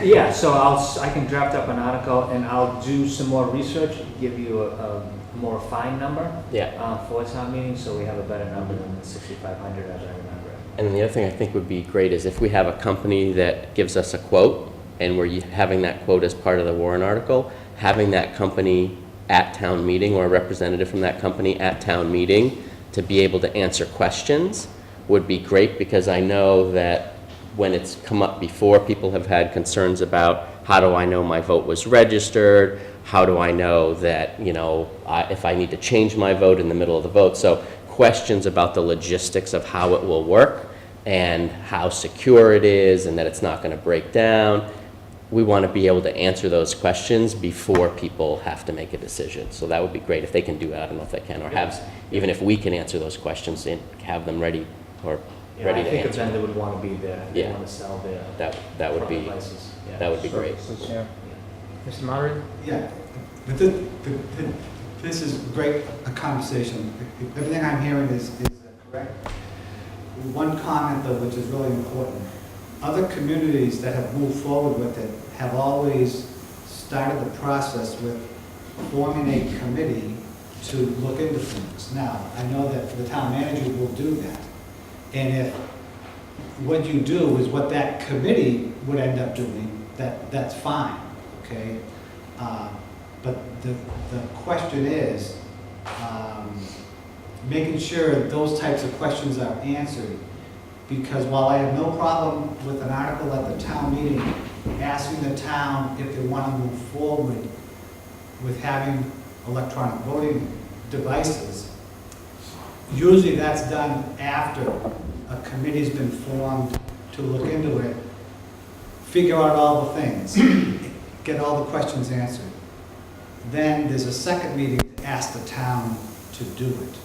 [SPEAKER 7] Yeah, so I can draft up an article and I'll do some more research, give you a more fine number.
[SPEAKER 5] Yeah.
[SPEAKER 7] For town meeting, so we have a better number than the 6,500 as I remember it.
[SPEAKER 5] And then the other thing I think would be great is if we have a company that gives us a quote and we're having that quote as part of the warrant article, having that company at town meeting or a representative from that company at town meeting to be able to answer questions would be great, because I know that when it's come up before, people have had concerns about how do I know my vote was registered? How do I know that, if I need to change my vote in the middle of the vote? So questions about the logistics of how it will work and how secure it is and that it's not going to break down. We want to be able to answer those questions before people have to make a decision. So that would be great if they can do that. I don't know if they can, or even if we can answer those questions and have them ready or ready to
[SPEAKER 7] I think
[SPEAKER 5] answer.
[SPEAKER 7] a vendor would want to be there. They
[SPEAKER 5] Yeah.
[SPEAKER 7] want to sell their
[SPEAKER 5] That would be
[SPEAKER 7] prices. Yeah.
[SPEAKER 5] that would be great.
[SPEAKER 1] Services, yeah.
[SPEAKER 2] Mr. Moderator?
[SPEAKER 10] Yeah, but this is great, a conversation. Everything I'm hearing is correct. One comment though, which is really important, other communities that have moved forward with it have always started the process with forming a committee to look into things. Now, I know that the town manager will do that. And if what you do is what that committee would end up doing, that's fine, okay? But the question is, making sure those types of questions are answered. Because while I have no problem with an article at the town meeting asking the town if they want to move forward with having electronic voting devices, usually that's done after a committee's been formed to look into it, figure out all the things, get all the questions answered. Then there's a second meeting to ask the town to do it.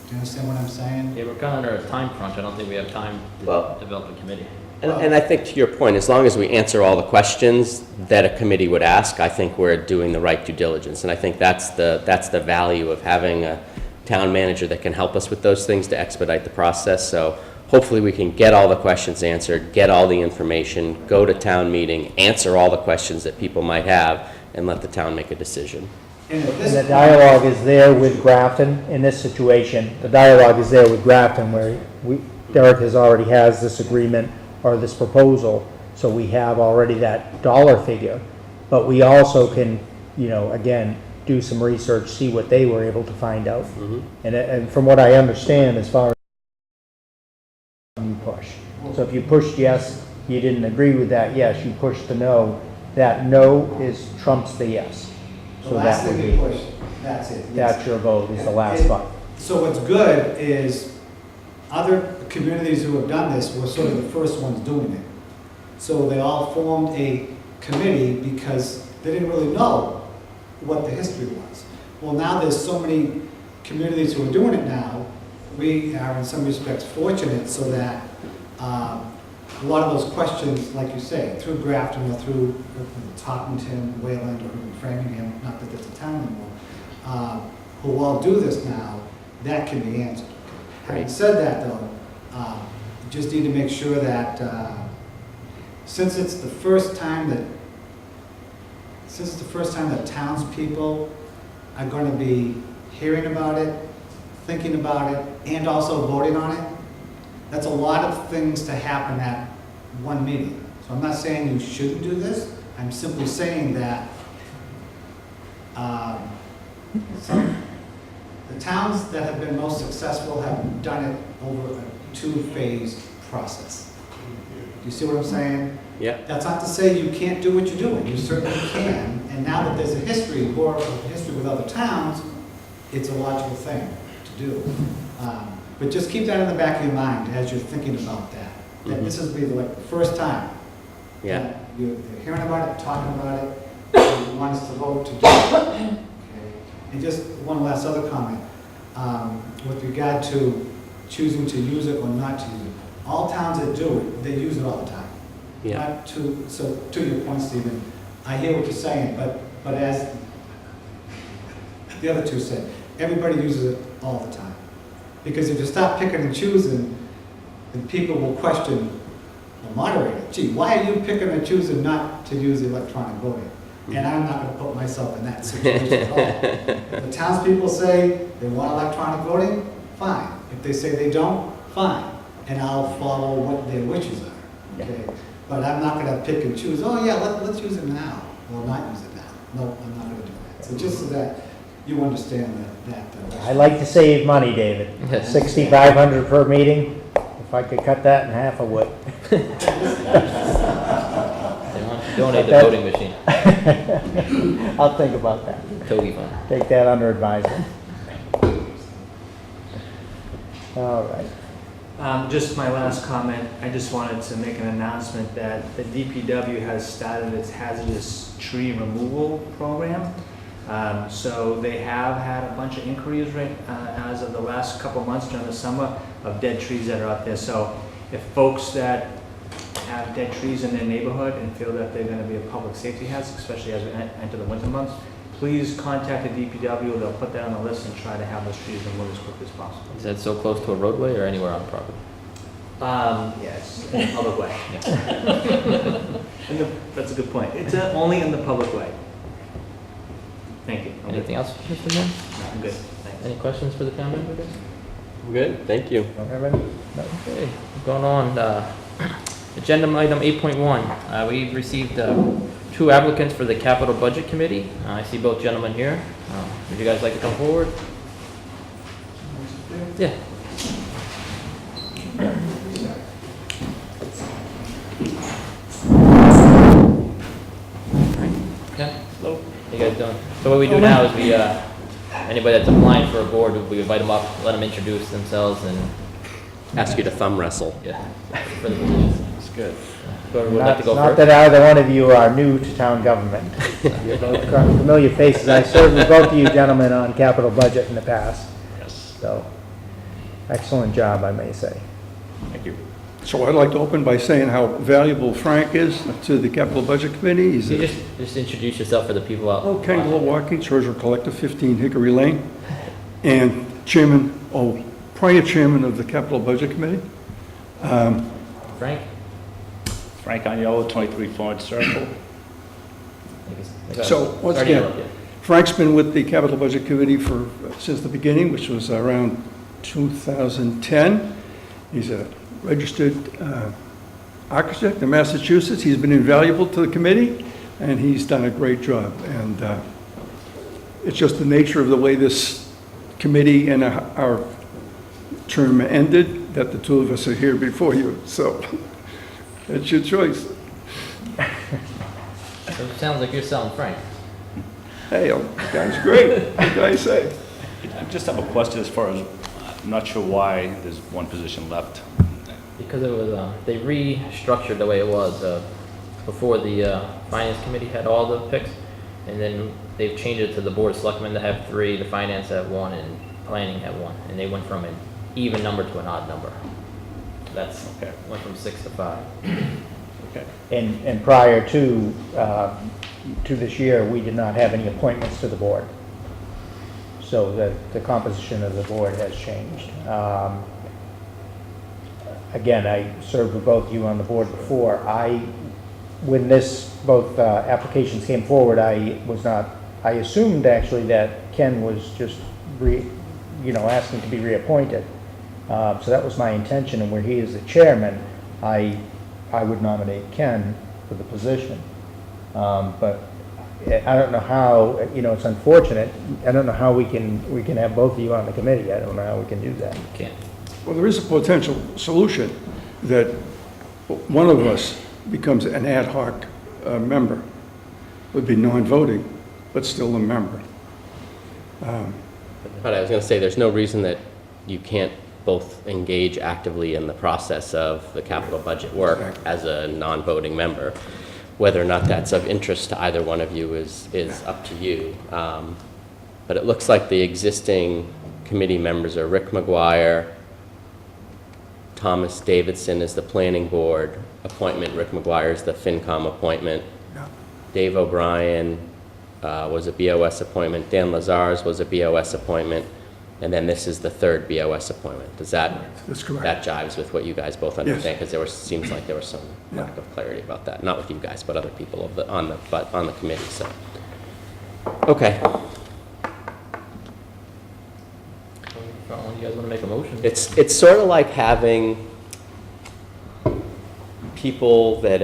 [SPEAKER 10] Do you understand what I'm saying?
[SPEAKER 2] Yeah, we're kind of under a time crunch. I don't think we have time to
[SPEAKER 5] Well-
[SPEAKER 2] develop a committee.
[SPEAKER 5] And I think to your point, as long as we answer all the questions that a committee would ask, I think we're doing the right due diligence. And I think that's the value of having a town manager that can help us with those things to expedite the process. So hopefully we can get all the questions answered, get all the information, go to town meeting, answer all the questions that people might have, and let the town make a decision.
[SPEAKER 10] And at
[SPEAKER 1] And
[SPEAKER 10] this
[SPEAKER 1] the
[SPEAKER 10] point-
[SPEAKER 1] dialogue is there with Grafton in this situation. The dialogue is there with Grafton where Derek already has this agreement or this proposal, so we have already that dollar figure. But we also can, again, do some research, see what they were able to find out.
[SPEAKER 5] Mhm.
[SPEAKER 1] And from what I understand, as far as you push. So if you pushed yes, you didn't agree with that yes, you pushed the no, that no is trumps the yes.
[SPEAKER 10] The
[SPEAKER 1] So
[SPEAKER 10] last
[SPEAKER 1] that would
[SPEAKER 10] thing you
[SPEAKER 1] be,
[SPEAKER 10] push, that's it. yes.
[SPEAKER 1] that's your vote, is the last button.
[SPEAKER 10] So what's good is other communities who have done this were sort of the first ones doing it. So they all formed a committee because they didn't really know what the history was. Well, now there's so many communities who are doing it now, we are in some respects fortunate so that a lot of those questions, like you say, through Grafton or through Toppington, Wayland, or even Framingham, not that it's a town anymore, who all do this now, that can be answered. Having said that, though, you just need to make sure that since it's the first time that townspeople are going to be hearing about it, thinking about it, and also voting on it, that's a lot of things to happen at one meeting. So I'm not saying you shouldn't do this. I'm simply saying that the towns that have been most successful have done it over a two-phase process. Do you see what I'm saying?
[SPEAKER 5] Yeah.
[SPEAKER 10] That's not to say you can't do what you're doing. You certainly can. And now that there's a history, more of a history with other towns, it's a logical thing to do. But just keep that in the back of your mind as you're thinking about that. That this is like the first time.
[SPEAKER 5] Yeah.
[SPEAKER 10] that you're hearing about it, talking about it, and you want us to vote to do it. Okay. And just one last other comment. With regard to choosing to use it or not to use it. All towns that do it, they use it all the time.
[SPEAKER 5] Yeah.
[SPEAKER 10] So to your point, Stephen, I hear what you're saying, but as the other two said, everybody uses it all the time. Because if you stop picking and choosing, then people will question the moderator. Gee, why are you picking and choosing not to use electronic voting? And I'm not going to put myself in that situation at all. If the townspeople say they want electronic voting, fine. If they say they don't, fine. And I'll follow what their wishes are. Okay? But I'm not going to pick and choose, oh yeah, let's use it now, or not use it now. No, I'm not going to do that. So just so that you understand that.
[SPEAKER 1] I like to save money, David. $6,500 per meeting. If I could cut that in half, I would.
[SPEAKER 2] They want to donate the voting machine.
[SPEAKER 1] I'll think about that.
[SPEAKER 2] Toby fund.
[SPEAKER 1] Take that under advisement. All right.
[SPEAKER 7] Just my last comment, I just wanted to make an announcement that the DPW has started its hazardous tree removal program. So they have had a bunch of inquiries as of the last couple months during the summer of dead trees that are out there. So if folks that have dead trees in their neighborhood and feel that they're going to be a public safety hazard, especially as we enter the winter months, please contact the DPW. They'll put that on the list and try to have those trees removed as quickly as possible.
[SPEAKER 2] Is that so close to a roadway or anywhere on the property?
[SPEAKER 7] Yes, in the public way. That's a good point. It's only in the public way. Thank you.
[SPEAKER 2] Anything else, Mr. Moore?
[SPEAKER 7] No, I'm good. Thanks.
[SPEAKER 2] Any questions for the town members?
[SPEAKER 5] Good, thank you.
[SPEAKER 1] Don't have any? No.
[SPEAKER 2] Okay, going on, agenda item 8.1. We've received 2 applicants for the capital budget committee. I see both gentlemen here. Would you guys like to come forward? Yeah. Okay, hello. How you guys doing? So what we do now is we, anybody that's applying for a board, we invite them up, let them introduce themselves and,
[SPEAKER 5] Ask you to thumb wrestle.
[SPEAKER 2] yeah, for the positions.
[SPEAKER 5] That's good.
[SPEAKER 2] Whoever would like to go
[SPEAKER 1] Not
[SPEAKER 2] first.
[SPEAKER 1] that either one of you are new to town government. You're both familiar faces. I served with both of you gentlemen on capital budget in the past.
[SPEAKER 11] Yes,
[SPEAKER 1] So, excellent job, I may say.
[SPEAKER 11] thank you. So I'd like to open by saying how valuable Frank is to the Capital Budget Committee. He's
[SPEAKER 2] Can you
[SPEAKER 11] a
[SPEAKER 2] just introduce yourself for the people out?
[SPEAKER 11] Ken Glowacki, Treasurer Collector, 15 Hickory Lane, and Chairman, prior Chairman of the Capital Budget Committee.
[SPEAKER 2] Frank?
[SPEAKER 12] Frank Agnello, 23 Florence Circle.
[SPEAKER 11] So, once again, Frank's been with the Capital Budget Committee since the beginning, which was around 2010. He's a registered architect in Massachusetts. He's been invaluable to the committee, and he's done a great job. And It's just the nature of the way this committee and our term ended, that the two of us are here before you, so that's your choice.
[SPEAKER 2] So it sounds like you're selling Frank.
[SPEAKER 11] Hey, the guy's great, what can I say?
[SPEAKER 12] I just have a question as far as, I'm not sure why there's one position left.
[SPEAKER 2] Because it was, they restructured the way it was, before the, finance committee had all the picks, and then they've changed it to the board of selectmen to have 3, the finance have 1, and planning have 1, and they went from an even number to an odd number. That's,
[SPEAKER 12] Okay.
[SPEAKER 2] went from 6 to 5.
[SPEAKER 12] Okay.
[SPEAKER 1] And prior to this year, we did not have any appointments to the board. So the composition of the board has changed. Again, I served with both you on the board before. When both applications came forward, I assumed actually that Ken was just asking to be reappointed. So that was my intention, and where he is the chairman, I would nominate Ken for the position. But I don't know how, it's unfortunate. I don't know how we can have both of you on the committee. I don't know how we can do that.
[SPEAKER 2] Can't.
[SPEAKER 11] Well, there is a potential solution that one of us becomes an ad hoc member. Would be non-voting, but still a member.
[SPEAKER 5] But I was going to say, there's no reason that you can't both engage actively in the process of the capital budget work as a non-voting member. Whether or not that's of interest to either one of you is up to you. But it looks like the existing committee members are Rick McGuire, Thomas Davidson is the planning board appointment, Rick McGuire is the FinCom appointment, Dave O'Brien was a BOS appointment, Dan Lazar's was a BOS appointment, and then this is the 3rd BOS appointment. Does that,
[SPEAKER 11] That's correct.
[SPEAKER 5] that jives with what you guys both understand? Because seems like there was some lack of clarity about that. Not with you guys, but other people on the committee, so. Okay.
[SPEAKER 2] You guys want to make a motion?
[SPEAKER 5] It's sort of like having people that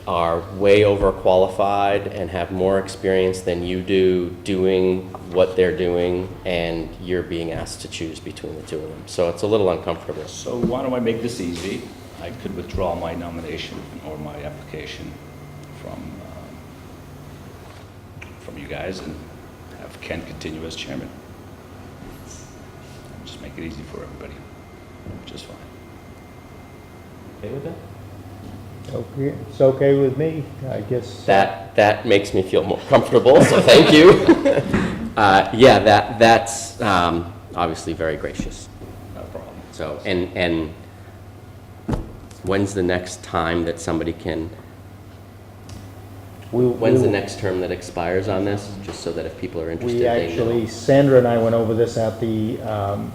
[SPEAKER 5] are way overqualified and have more experience than you do doing what they're doing, and you're being asked to choose between the two of them. So it's a little uncomfortable.
[SPEAKER 12] So why don't I make this easy? I could withdraw my nomination or my application from you guys and have Ken continue as chairman. Just make it easy for everybody, just fine.
[SPEAKER 2] Okay with that?
[SPEAKER 1] Okay, it's okay with me, I guess.
[SPEAKER 5] That makes me feel more comfortable, so thank you. Yeah, that's obviously very gracious.
[SPEAKER 12] No problem.
[SPEAKER 5] So, and when's the next time that somebody can, when's the next term that expires on this? Just so that if people are interested, they know.
[SPEAKER 1] Sandra and I went over this at the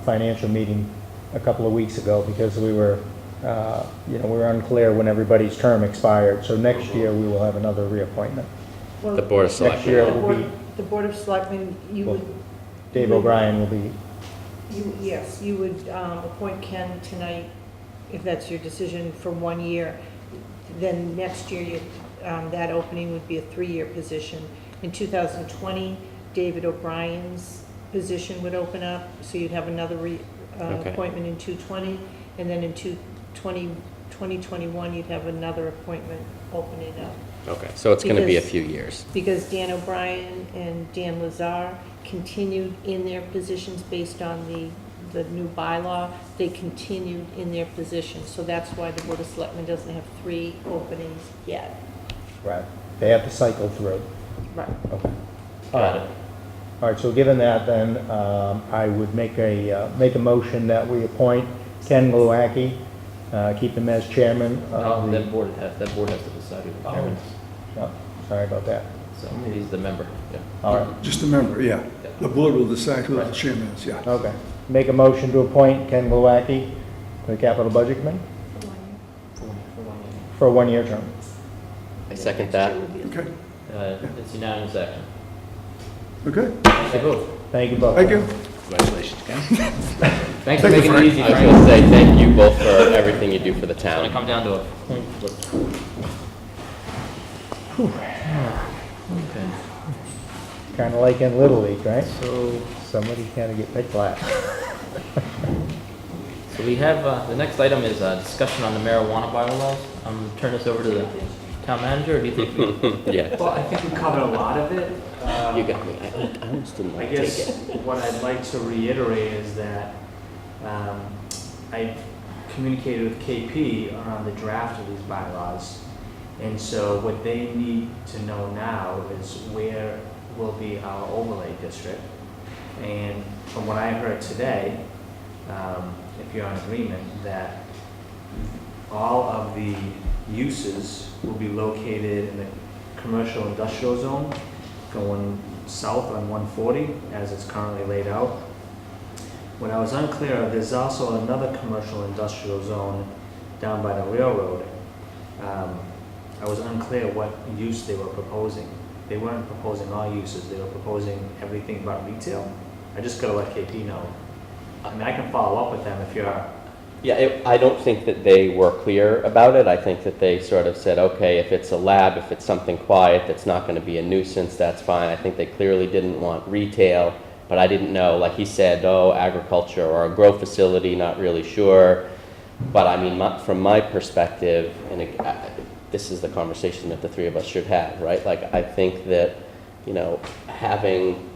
[SPEAKER 1] financial meeting a couple of weeks ago, because we were unclear when everybody's term expired. So next year, we will have another reappointment.
[SPEAKER 4] Well,
[SPEAKER 5] The Board of
[SPEAKER 1] Next year
[SPEAKER 5] Selectmen.
[SPEAKER 1] will be,
[SPEAKER 4] The Board of Selectmen, you would,
[SPEAKER 1] Dave O'Brien will be,
[SPEAKER 4] yes, you would appoint Ken tonight, if that's your decision, for 1 year. Then next year, that opening would be a 3-year position. In 2020, David O'Brien's position would open up, so you'd have another
[SPEAKER 5] Okay.
[SPEAKER 4] appointment in 2020, and then in 2021, you'd have another appointment opening up.
[SPEAKER 5] Okay, so it's going to be a
[SPEAKER 4] Because-
[SPEAKER 5] few years.
[SPEAKER 4] Because Dan O'Brien and Dan Lazar continued in their positions based on the new bylaw. They continued in their positions, so that's why the Board of Selectmen doesn't have 3 openings yet.
[SPEAKER 1] right, they have to cycle through.
[SPEAKER 4] Right.
[SPEAKER 1] Okay.
[SPEAKER 2] Got it.
[SPEAKER 1] All right, so given that, then, I would make a motion that we appoint Ken Glowacki, keep him as chairman of the...
[SPEAKER 2] That board has to decide who the chairman is.
[SPEAKER 1] Oh, sorry about that.
[SPEAKER 2] So he's the member, yeah.
[SPEAKER 1] All right,
[SPEAKER 11] Just a member, yeah. The board will decide who the chairman is, yeah.
[SPEAKER 1] okay. Make a motion to appoint Ken Glowacki to the Capital Budget Committee for a 1-year term.
[SPEAKER 5] I second that.
[SPEAKER 11] Okay,
[SPEAKER 2] It's unanimous action.
[SPEAKER 11] okay,
[SPEAKER 2] Thank you both.
[SPEAKER 1] Thank you both.
[SPEAKER 11] thank you.
[SPEAKER 12] Congratulations, Ken.
[SPEAKER 2] Thanks for making it easy,
[SPEAKER 5] I was
[SPEAKER 2] Frank.
[SPEAKER 5] going to say thank you both for everything you do for the
[SPEAKER 2] It's gonna
[SPEAKER 5] town.
[SPEAKER 2] come down to a coin flip. Okay.
[SPEAKER 1] Kind of like in Little League, right?
[SPEAKER 2] So,
[SPEAKER 1] Somebody kind of get picked last.
[SPEAKER 2] so we have, the next item is a discussion on the marijuana bylaws. Turn this over to the town manager, or do you think we?
[SPEAKER 5] Yeah.
[SPEAKER 7] Well, I think we covered a lot of it.
[SPEAKER 5] You got me. I almost didn't
[SPEAKER 7] I
[SPEAKER 5] want to take
[SPEAKER 7] guess
[SPEAKER 5] it.
[SPEAKER 7] what I'd like to reiterate is that I communicated with KP on the draft of these bylaws. And so what they need to know now is where will be our overlay district. And from what I heard today, if you're in agreement, that all of the uses will be located in the commercial industrial zone going south on 140 as it's currently laid out. When I was unclear, there's also another commercial industrial zone down by the railroad. I was unclear what use they were proposing. They weren't proposing all uses, they were proposing everything but retail. I just gotta let KP know. I mean, I can follow up with them if you're,
[SPEAKER 5] Yeah, I don't think that they were clear about it. I think that they sort of said, okay, if it's a lab, if it's something quiet that's not going to be a nuisance, that's fine. I think they clearly didn't want retail, but I didn't know, like he said, oh, agriculture or a grow facility, not really sure. But I mean, from my perspective, and this is the conversation that the three of us should have, right? Like, I think that, you know, having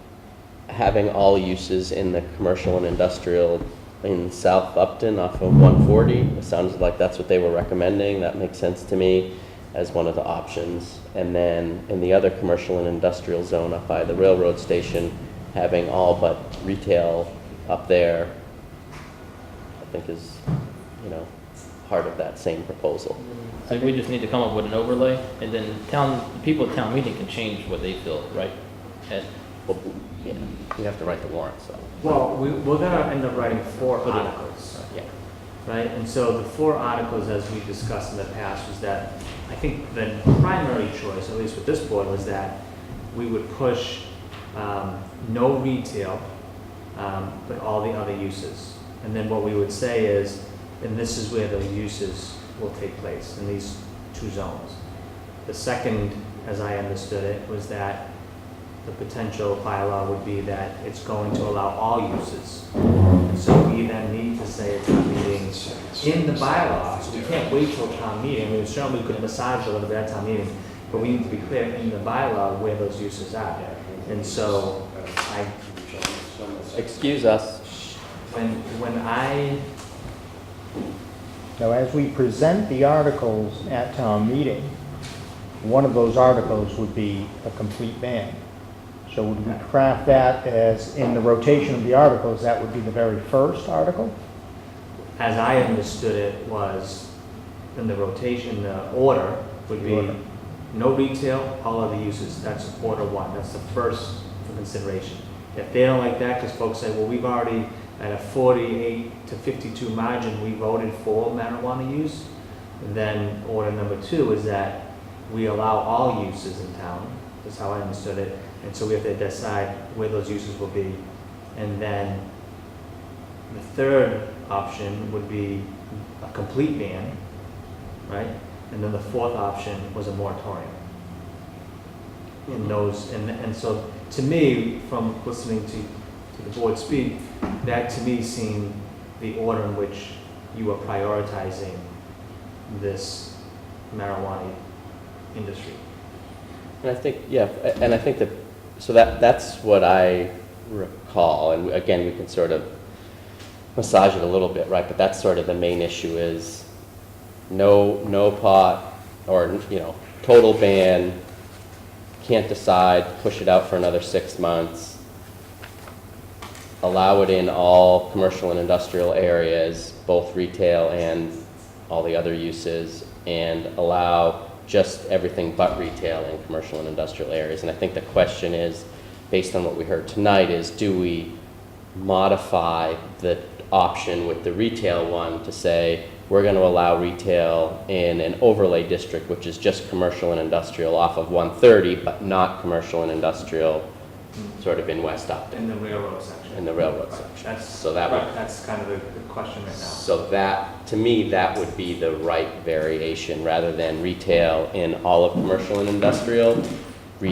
[SPEAKER 5] all uses in the commercial and industrial in South Upton off of 140, it sounds like that's what they were recommending. That makes sense to me as one of the options. And then in the other commercial and industrial zone up by the railroad station, having all but retail up there, I think is, you know, part of that same proposal.
[SPEAKER 2] So we just need to come up with an overlay, and then the people at town meeting can change what they feel, right? Ed?
[SPEAKER 5] Well, yeah, we have to write the warrant, so.
[SPEAKER 7] well, we're gonna end up writing 4 articles.
[SPEAKER 5] Yeah.
[SPEAKER 7] Right, and so the 4 articles, as we discussed in the past, was that, I think the primary choice, at least with this board, was that we would push no retail, but all the other uses. And then what we would say is, and this is where the uses will take place, in these 2 zones. The second, as I understood it, was that the potential bylaw would be that it's going to allow all uses. And so we then need to say at town meeting in the bylaw, so we can't wait till town meeting. I mean, certainly we could massage a little bit at town meeting, but we need to be clear in the bylaw where those uses are. And so
[SPEAKER 5] Excuse us.
[SPEAKER 7] when I,
[SPEAKER 1] Now, as we present the articles at town meeting, one of those articles would be a complete ban. So would we craft that as, in the rotation of the articles, that would be the very first article?
[SPEAKER 7] as I understood it, was in the rotation, the order would be
[SPEAKER 1] Order.
[SPEAKER 7] no retail, all other uses. That's order 1. That's the first for consideration. If they don't like that, because folks say, well, we've already, at a 48 to 52 margin, we voted for marijuana use, then order number 2 is that we allow all uses in town. That's how I understood it. And so we have to decide where those uses will be. And then the third option would be a complete ban, right? And then the 4th option was a moratorium. In those, and so to me, from listening to the board speak, that to me seemed the order in which you were prioritizing this marijuana industry.
[SPEAKER 5] And I think, yeah, and I think that, so that's what I recall, and again, we can sort of massage it a little bit, right? But that's sort of the main issue is no pot, or, you know, total ban, can't decide, push it out for another 6 months, allow it in all commercial and industrial areas, both retail and all the other uses, and allow just everything but retail in commercial and industrial areas. And I think the question is, based on what we heard tonight, is do we modify the option with the retail one to say we're going to allow retail in an overlay district, which is just commercial and industrial off of 130, but not commercial and industrial sort of in West Upton,
[SPEAKER 7] In the railroad section.
[SPEAKER 5] in the railroad
[SPEAKER 7] Right.
[SPEAKER 5] section.
[SPEAKER 7] That's,
[SPEAKER 5] So that would,
[SPEAKER 7] that's kind of the question right now.
[SPEAKER 5] so that, to me, that would be the right variation, rather than retail in all of commercial and industrial,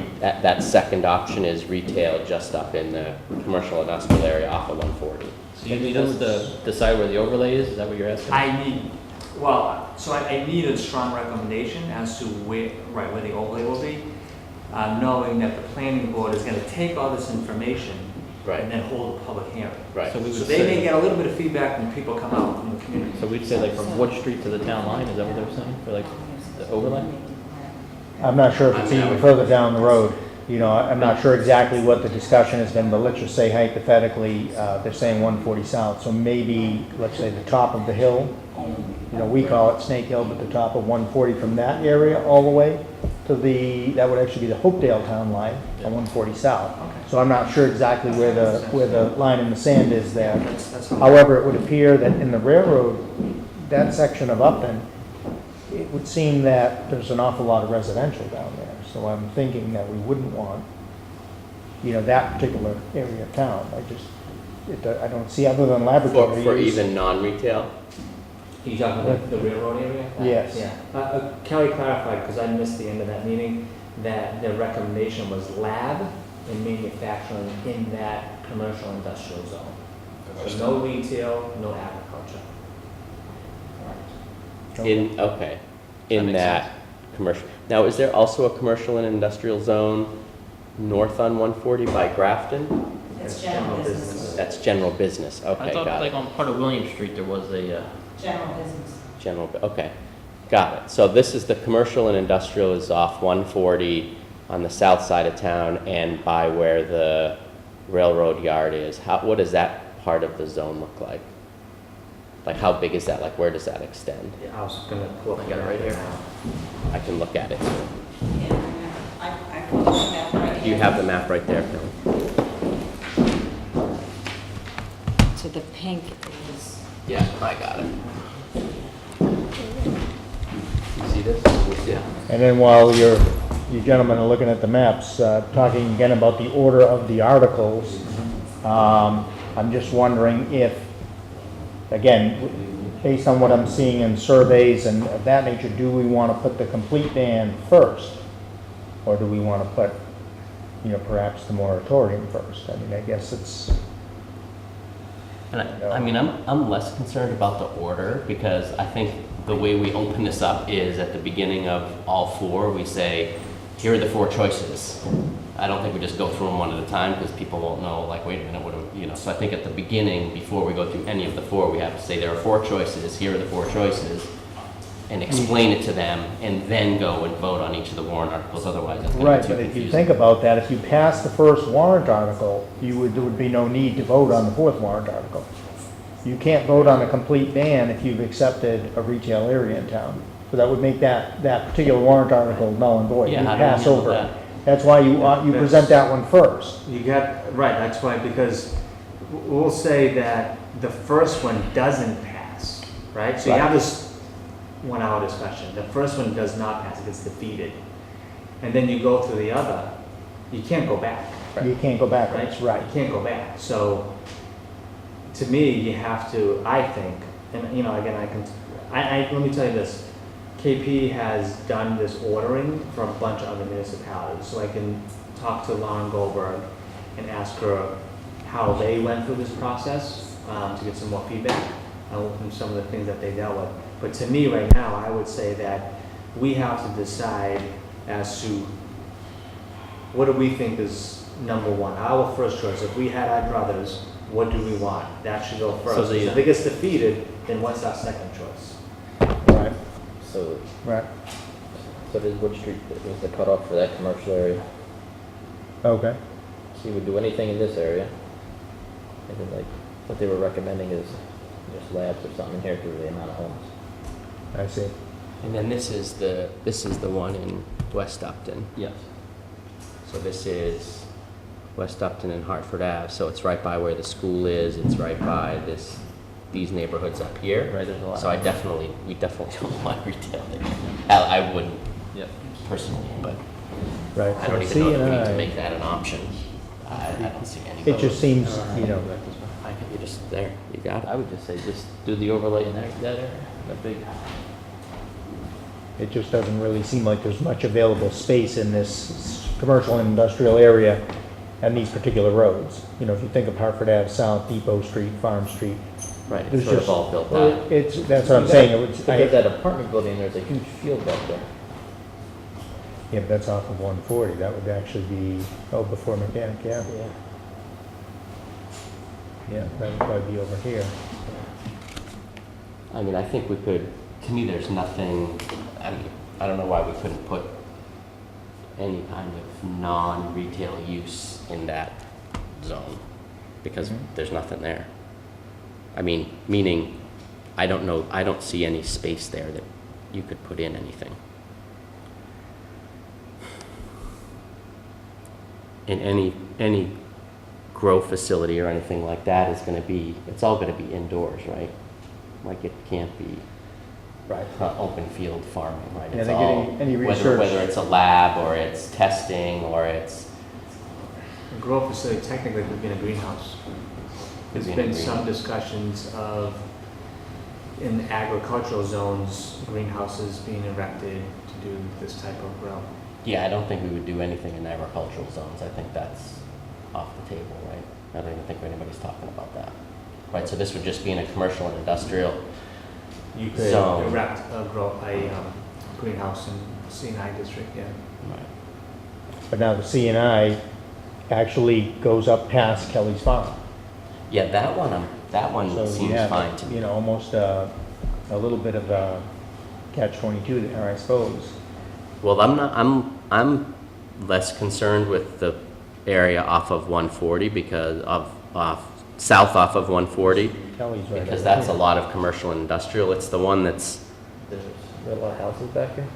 [SPEAKER 5] that second option is retail just up in the commercial industrial area off of 140.
[SPEAKER 2] So you need us to decide where the overlay is that what you're asking?
[SPEAKER 7] I need a strong recommendation as to where the overlay will be, knowing that the planning board is gonna take all this information
[SPEAKER 5] Right.
[SPEAKER 7] and then hold a public hearing.
[SPEAKER 5] Right.
[SPEAKER 2] So we
[SPEAKER 7] So
[SPEAKER 2] would
[SPEAKER 7] they may
[SPEAKER 2] say,
[SPEAKER 7] get a little bit of feedback when people come out from the community.
[SPEAKER 2] so we'd say like from Wood Street to the town line, is that what they're saying, for like the overlay?
[SPEAKER 1] I'm not sure if it's even further down the road. You know, I'm not sure exactly what the discussion has been, but let's just say hypothetically, they're saying 140 South. So maybe, let's say the top of the hill, you know, we call it Snake Hill, but the top of 140 from that area all the way to that would actually be the Hopedale town line on 140 South. So I'm not sure exactly where the line in the sand is there.
[SPEAKER 7] That's
[SPEAKER 1] However, it would appear that in the railroad, that section of Upton, it would seem that there's an awful lot of residential down there. So I'm thinking that we wouldn't want, you know, that particular area of town. I don't see, other than laboratories.
[SPEAKER 5] For even non-retail?
[SPEAKER 7] You talking about the railroad area?
[SPEAKER 1] Yes.
[SPEAKER 7] Yeah. Kelly clarified, because I missed the end of that meeting, that the recommendation was lab and manufacturing in that commercial industrial zone. So no retail, no agriculture.
[SPEAKER 5] In that commercial. Now, is there also a commercial and industrial zone north on 140 by Grafton?
[SPEAKER 13] It's general business.
[SPEAKER 5] That's general business,
[SPEAKER 2] I
[SPEAKER 5] okay,
[SPEAKER 2] thought
[SPEAKER 5] got
[SPEAKER 2] like
[SPEAKER 5] it.
[SPEAKER 2] on part of William Street there was a,
[SPEAKER 13] General business.
[SPEAKER 5] Okay, got it. So this is the commercial and industrial is off 140 on the south side of town and by where the railroad yard is. What does that part of the zone look like? Like how big is that? Like where does that extend?
[SPEAKER 7] Yeah, I was gonna pull
[SPEAKER 2] I got it right here.
[SPEAKER 5] I can look at it.
[SPEAKER 13] Yeah, I put that right
[SPEAKER 5] Do you
[SPEAKER 13] here.
[SPEAKER 5] have the map right there, Phil?
[SPEAKER 13] So the pink is,
[SPEAKER 5] Yeah, I got it.
[SPEAKER 2] you see this?
[SPEAKER 5] Yeah.
[SPEAKER 1] And then while you gentlemen are looking at the maps, talking again about the order of the articles, I'm just wondering if, again, based on what I'm seeing in surveys and of that nature, do we want to put the complete ban first? Or do we want to put, you know, perhaps the moratorium first? I mean, I guess it's,
[SPEAKER 5] And I'm less concerned about the order because I think the way we open this up is at the beginning of all four, we say, here are the four choices. I don't think we just go through them one at a time because people won't know, like, wait a minute, so I think at the beginning, before we go through any of the four, we have to say there are four choices, here are the four choices, and explain it to them, and then go and vote on each of the warrant articles, otherwise it's going
[SPEAKER 1] right,
[SPEAKER 5] to be
[SPEAKER 1] but
[SPEAKER 5] too
[SPEAKER 1] if you
[SPEAKER 5] confusing.
[SPEAKER 1] think about that, if you pass the first warrant article, there would be no need to vote on the fourth warrant article. You can't vote on a complete ban if you've accepted a retail area in town. So that would make that particular warrant article null and void.
[SPEAKER 2] Yeah,
[SPEAKER 1] You
[SPEAKER 2] how do we
[SPEAKER 1] pass
[SPEAKER 2] handle
[SPEAKER 1] over it.
[SPEAKER 2] that?
[SPEAKER 1] That's why you present that one first.
[SPEAKER 7] You got, right, that's why, because we'll say that the first one doesn't pass, right? So you have this 1 hour discussion. The first one does not pass, it gets defeated. And then you go through the other, you can't go back.
[SPEAKER 1] You can't go backwards, right.
[SPEAKER 7] You can't go back. So to me, you have to, I think, and you know, again, let me tell you this. KP has done this ordering for a bunch of other municipalities, so I can talk to Lauren Goldberg and ask her how they went through this process to get some more feedback on some of the things that they dealt with. But to me, right now, I would say that we have to decide as to what do we think is number one. Our first choice, if we had our druthers, what do we want? That should go first.
[SPEAKER 2] So
[SPEAKER 7] If it gets defeated, then what's our second choice?
[SPEAKER 1] Right,
[SPEAKER 2] So,
[SPEAKER 1] right.
[SPEAKER 2] so there's Wood Street that was the cutoff for that commercial area.
[SPEAKER 1] Okay.
[SPEAKER 2] So you would do anything in this area. And then like, what they were recommending is just labs or something here through the amount of homes.
[SPEAKER 1] I see.
[SPEAKER 5] And then this is the one in West Upton.
[SPEAKER 2] Yes.
[SPEAKER 5] So this is West Upton and Hartford Ave, so it's right by where the school is, it's right by these neighborhoods up here.
[SPEAKER 2] Right, there's a lot.
[SPEAKER 5] So we definitely don't want retail there. I wouldn't
[SPEAKER 2] Yep.
[SPEAKER 5] personally, but
[SPEAKER 1] Right.
[SPEAKER 5] I
[SPEAKER 1] So
[SPEAKER 5] don't even know if we need to
[SPEAKER 1] C&I,
[SPEAKER 5] make that an option. I don't see any.
[SPEAKER 1] it just seems, you know,
[SPEAKER 5] I think you just, there, you got
[SPEAKER 2] I
[SPEAKER 5] it.
[SPEAKER 2] would just say, just do the overlay in that area, that big.
[SPEAKER 1] it just doesn't really seem like there's much available space in this commercial and industrial area and these particular roads. You know, if you think of Hartford Ave South, Depot Street, Farm Street.
[SPEAKER 5] Right,
[SPEAKER 1] there's
[SPEAKER 5] it's sort of
[SPEAKER 1] just-
[SPEAKER 5] all built
[SPEAKER 1] well,
[SPEAKER 5] out.
[SPEAKER 1] That's what I'm saying.
[SPEAKER 2] Because that apartment building, there's a huge field back there.
[SPEAKER 1] Yeah, but that's off of 140. That would actually be, before Mechanic, yeah. Yeah, that would probably be over here.
[SPEAKER 5] I mean, I think we could, to me, there's nothing, I mean, I don't know why we couldn't put any kind of non-retail use in that zone, because there's nothing there. I mean, meaning, I don't know, I don't see any space there that you could put in anything. In any grow facility or anything like that is gonna be, it's all gonna be indoors, right? Like, it can't be
[SPEAKER 1] Right.
[SPEAKER 5] open field farming, right?
[SPEAKER 1] Yeah,
[SPEAKER 5] It's
[SPEAKER 1] they get
[SPEAKER 5] all,
[SPEAKER 1] any research.
[SPEAKER 5] whether it's a lab or it's testing or it's,
[SPEAKER 7] A grow facility technically could be in a greenhouse. There's
[SPEAKER 5] Could be in a
[SPEAKER 7] been some
[SPEAKER 5] greenhouse.
[SPEAKER 7] discussions of, in agricultural zones, greenhouses being erected to do this type of grow.
[SPEAKER 5] yeah, I don't think we would do anything in agricultural zones. I think that's off the table, right? I don't even think anybody's talking about that. Right, so this would just be in a commercial and industrial
[SPEAKER 7] You could
[SPEAKER 5] zone.
[SPEAKER 7] erect a greenhouse in C&I district, yeah.
[SPEAKER 5] Right.
[SPEAKER 1] But now the CNI actually goes up past Kelly's Farm.
[SPEAKER 5] Yeah, that one
[SPEAKER 1] So you
[SPEAKER 5] seems
[SPEAKER 1] have,
[SPEAKER 5] fine to me.
[SPEAKER 1] you know, almost a little bit of a catch-22 there, I suppose.
[SPEAKER 5] Well, I'm less concerned with the area off of 140 because south off of 140,
[SPEAKER 1] Kelly's right
[SPEAKER 5] because
[SPEAKER 1] over
[SPEAKER 5] that's a
[SPEAKER 1] here.
[SPEAKER 5] lot of commercial and industrial. It's the one that's,
[SPEAKER 2] There's a lot of houses back there.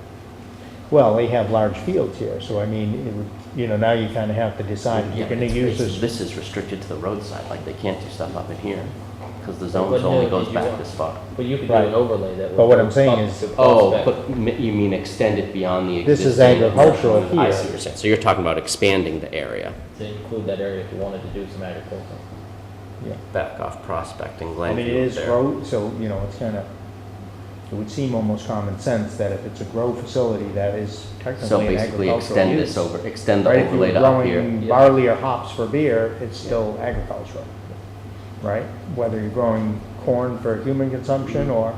[SPEAKER 1] Well, they have large fields here, so I mean, it would, you know, now you kind of have to decide if you're
[SPEAKER 5] yeah,
[SPEAKER 1] going to use this.
[SPEAKER 5] this is restricted to the roadside, like they can't do stuff up in here, because the zone
[SPEAKER 2] But no,
[SPEAKER 5] only goes
[SPEAKER 2] did you
[SPEAKER 5] back
[SPEAKER 2] want-
[SPEAKER 5] this far.
[SPEAKER 2] But you could do
[SPEAKER 1] Right.
[SPEAKER 2] an overlay that would.
[SPEAKER 1] But what I'm saying
[SPEAKER 2] up
[SPEAKER 1] is-
[SPEAKER 2] to
[SPEAKER 5] Oh,
[SPEAKER 2] Prospect.
[SPEAKER 5] but you mean extend it beyond the
[SPEAKER 1] This
[SPEAKER 5] existing?
[SPEAKER 1] is agricultural
[SPEAKER 5] I
[SPEAKER 1] here.
[SPEAKER 5] see what you're saying. So you're talking about expanding the area,
[SPEAKER 2] To include that area if you wanted to do some agriculture.
[SPEAKER 5] back off Prospect and
[SPEAKER 1] I
[SPEAKER 5] Glenview
[SPEAKER 1] mean, it is
[SPEAKER 5] there.
[SPEAKER 1] road, so, you know, it's kind of, it would seem almost common sense that if it's a grow facility, that is
[SPEAKER 5] So
[SPEAKER 1] technically an
[SPEAKER 5] basically
[SPEAKER 1] agricultural use.
[SPEAKER 5] extend the
[SPEAKER 1] Right, if you
[SPEAKER 5] overlay
[SPEAKER 1] were
[SPEAKER 5] to up here.
[SPEAKER 1] growing
[SPEAKER 2] Yeah.
[SPEAKER 1] barley or hops for beer, it's still agricultural, right? Whether you're growing corn for human consumption or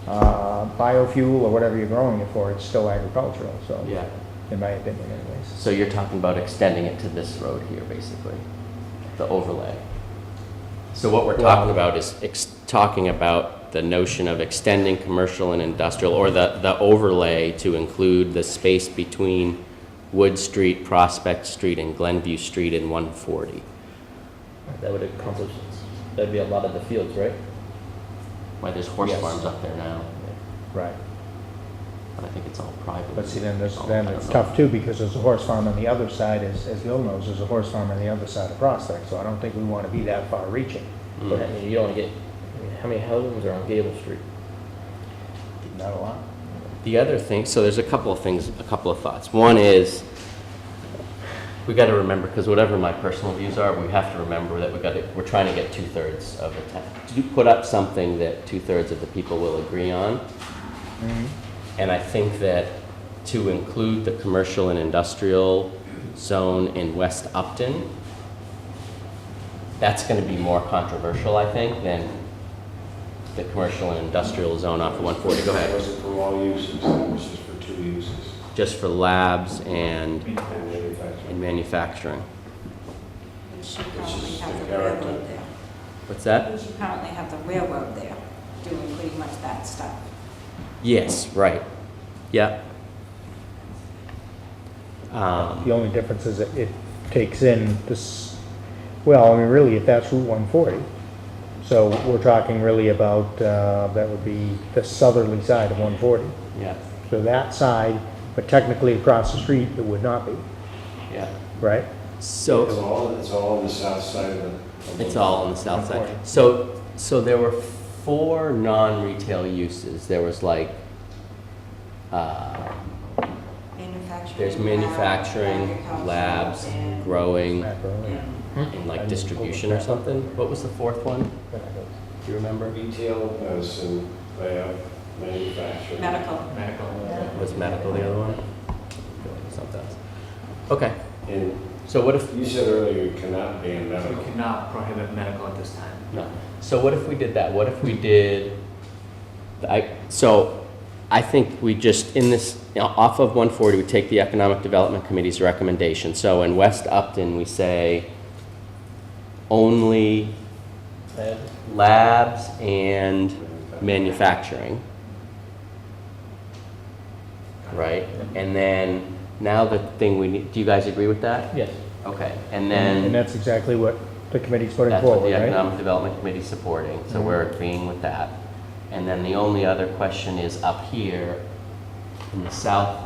[SPEAKER 1] biofuel or whatever you're growing it for, it's still agricultural, so,
[SPEAKER 5] Yeah,
[SPEAKER 1] in my opinion anyways.
[SPEAKER 5] so you're talking about extending it to this road here, basically, the overlay. So what we're talking about is talking about the notion of extending commercial and industrial, or the overlay to include the space between Wood Street, Prospect Street, and Glenview Street in 140.
[SPEAKER 2] That would accomplish, that'd be a lot of the fields, right?
[SPEAKER 5] Why, there's horse
[SPEAKER 1] Yes.
[SPEAKER 5] farms up there now,
[SPEAKER 1] Right.
[SPEAKER 5] but I think it's all private.
[SPEAKER 1] But see, then
[SPEAKER 5] Oh,
[SPEAKER 1] then
[SPEAKER 5] I
[SPEAKER 1] it's
[SPEAKER 5] don't know.
[SPEAKER 1] tough too, because there's a horse farm on the other side, as Bill knows, there's a horse farm on the other side of Prospect, so I don't think we want to be that far reaching.
[SPEAKER 2] But I mean, you don't get, I mean, how many houses are on Gable Street?
[SPEAKER 1] Not a lot.
[SPEAKER 5] The other thing, so there's a couple of things, a couple of thoughts. One is, we got to remember, because whatever my personal views are, we have to remember that we're trying to get 2/3 of the town. To put up something that 2/3 of the people will agree on. And I think that to include the commercial and industrial zone in West Upton, that's going to be more controversial, I think, than the commercial and industrial zone off of 140. Go ahead.
[SPEAKER 14] Was it for all uses, it was just for 2 uses?
[SPEAKER 5] Just for labs and
[SPEAKER 14] Manufacturing.
[SPEAKER 5] manufacturing.
[SPEAKER 13] Which you currently have the railroad there.
[SPEAKER 5] What's that?
[SPEAKER 13] Which you currently have the railroad there, doing pretty much that stuff.
[SPEAKER 5] Yes, right. Yeah.
[SPEAKER 1] The only difference is that it takes in this, well, I mean, really, if that's Route 140. So we're talking really about, that would be the southerly side of 140.
[SPEAKER 5] Yeah,
[SPEAKER 1] So that side, but technically across the street, it would not be,
[SPEAKER 5] yeah.
[SPEAKER 1] right?
[SPEAKER 5] So.
[SPEAKER 14] It's all on the south side of the...
[SPEAKER 5] It's all on the south side. So there were 4 non-retail uses. There was like,
[SPEAKER 13] Manufacturing.
[SPEAKER 5] there's manufacturing,
[SPEAKER 13] agriculture,
[SPEAKER 5] labs,
[SPEAKER 13] and-
[SPEAKER 5] growing,
[SPEAKER 1] Macro,
[SPEAKER 5] and like distribution or something. What was the 4th one? Do you remember?
[SPEAKER 14] Retail, medicine, lab, manufacturing.
[SPEAKER 13] Medical.
[SPEAKER 7] Medical.
[SPEAKER 5] Was medical the other one? Something else. Okay.
[SPEAKER 14] And
[SPEAKER 5] So what if,
[SPEAKER 14] you said earlier you cannot ban
[SPEAKER 7] We
[SPEAKER 14] medical.
[SPEAKER 7] cannot prohibit medical at this time.
[SPEAKER 5] no, so what if we did that? What if we did, so I think we just, in this, off of 140, we take the Economic Development Committee's recommendation. So in West Upton, we say only labs and manufacturing. Right? And then now the thing we need, do you guys agree with that?
[SPEAKER 2] Yes.
[SPEAKER 5] Okay, and
[SPEAKER 1] And
[SPEAKER 5] then
[SPEAKER 1] that's exactly what the committee's putting
[SPEAKER 5] that's what
[SPEAKER 1] forward,
[SPEAKER 5] the
[SPEAKER 1] right?
[SPEAKER 5] Economic Development Committee is supporting, so
[SPEAKER 1] Mhm.
[SPEAKER 5] we're agreeing with that. And then the only other question is up here in the south,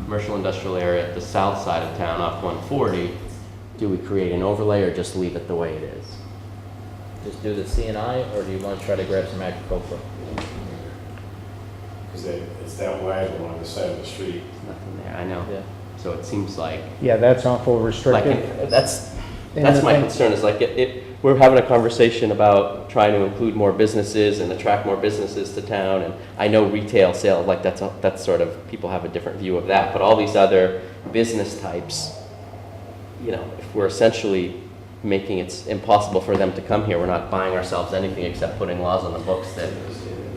[SPEAKER 5] commercial industrial area, at the south side of town off 140, do we create an overlay or just leave it the way it is?
[SPEAKER 2] Just do the CNI, or do you want to try to grab some agricultural?
[SPEAKER 14] Because it's that wide along the side of the street.
[SPEAKER 5] Nothing there, I know.
[SPEAKER 2] Yeah.
[SPEAKER 5] So it seems like,
[SPEAKER 1] Yeah, that's awful
[SPEAKER 5] like,
[SPEAKER 1] restrictive.
[SPEAKER 5] that's
[SPEAKER 1] And
[SPEAKER 5] That's
[SPEAKER 1] the
[SPEAKER 5] my
[SPEAKER 1] thing-
[SPEAKER 5] concern, is like, we're having a conversation about trying to include more businesses and attract more businesses to town, and I know retail sale, like, that's sort of, people have a different view of that, but all these other business types, you know, if we're essentially making it impossible for them to come here, we're not buying ourselves anything except putting laws on the books that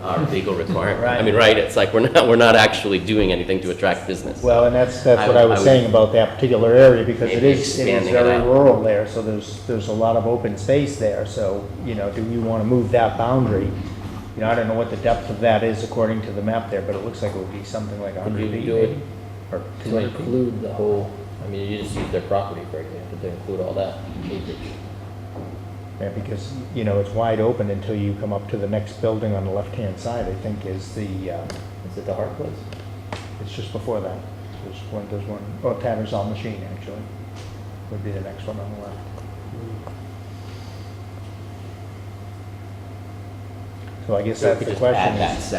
[SPEAKER 5] are legal requirement. I mean, right, it's like, we're not actually doing anything to attract business.
[SPEAKER 1] Well, and that's what
[SPEAKER 5] I
[SPEAKER 1] I was
[SPEAKER 5] would-
[SPEAKER 1] saying about that particular area, because it
[SPEAKER 5] Maybe
[SPEAKER 1] is
[SPEAKER 5] expanding it
[SPEAKER 1] very
[SPEAKER 5] out.
[SPEAKER 1] rural there, so there's a lot of open space there, so, you know, do you want to move that boundary? You know, I don't know what the depth of that is according to the map there, but it looks like it would be something like
[SPEAKER 2] Would
[SPEAKER 1] 100
[SPEAKER 2] you
[SPEAKER 1] feet,
[SPEAKER 2] do it
[SPEAKER 1] maybe? Or
[SPEAKER 2] to
[SPEAKER 1] 200 feet?
[SPEAKER 2] include the whole, I mean, you just use their property, for example, to include all that acreage.
[SPEAKER 1] Yeah, because, you know, it's wide open until you come up to the next building on the left-hand side, I think is the,
[SPEAKER 2] Is it the Hart Place?
[SPEAKER 1] it's just before that. There's one, oh, Tattersall Machine, actually, would be the next one on the left. So I guess
[SPEAKER 5] So we
[SPEAKER 1] that's
[SPEAKER 5] could
[SPEAKER 1] the
[SPEAKER 5] just
[SPEAKER 1] question
[SPEAKER 5] add that
[SPEAKER 1] is,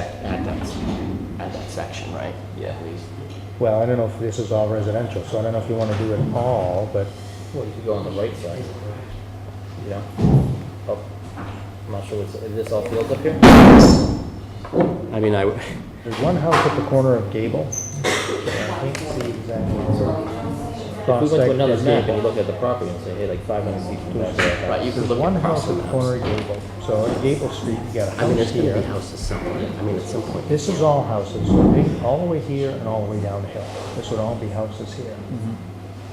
[SPEAKER 5] add that section, right? Yeah. Please.
[SPEAKER 1] well, I don't know if this is all residential, so I don't know if you want to do it all, but
[SPEAKER 2] Well, you could go on the right side. Yeah. Oh, I'm not sure what's, is this all fields up here?
[SPEAKER 5] I mean,
[SPEAKER 1] there's one house at the corner of Gable. I can't see exactly where.
[SPEAKER 2] If we went to another
[SPEAKER 1] There's
[SPEAKER 2] map
[SPEAKER 1] not.
[SPEAKER 2] and you look at the property and say, hey, like 500 feet from the back of that
[SPEAKER 5] right,
[SPEAKER 2] house.
[SPEAKER 5] you could
[SPEAKER 1] There's
[SPEAKER 5] look
[SPEAKER 1] one
[SPEAKER 5] across
[SPEAKER 1] house
[SPEAKER 5] the
[SPEAKER 1] at the
[SPEAKER 5] maps.
[SPEAKER 1] corner of Gable. So at Gable Street, you got a
[SPEAKER 5] I mean,
[SPEAKER 1] house
[SPEAKER 5] there's gonna be
[SPEAKER 1] here.
[SPEAKER 5] houses somewhere. I mean, at some point.
[SPEAKER 1] This is all houses, all the way here and all the way down the hill. This would all be houses here,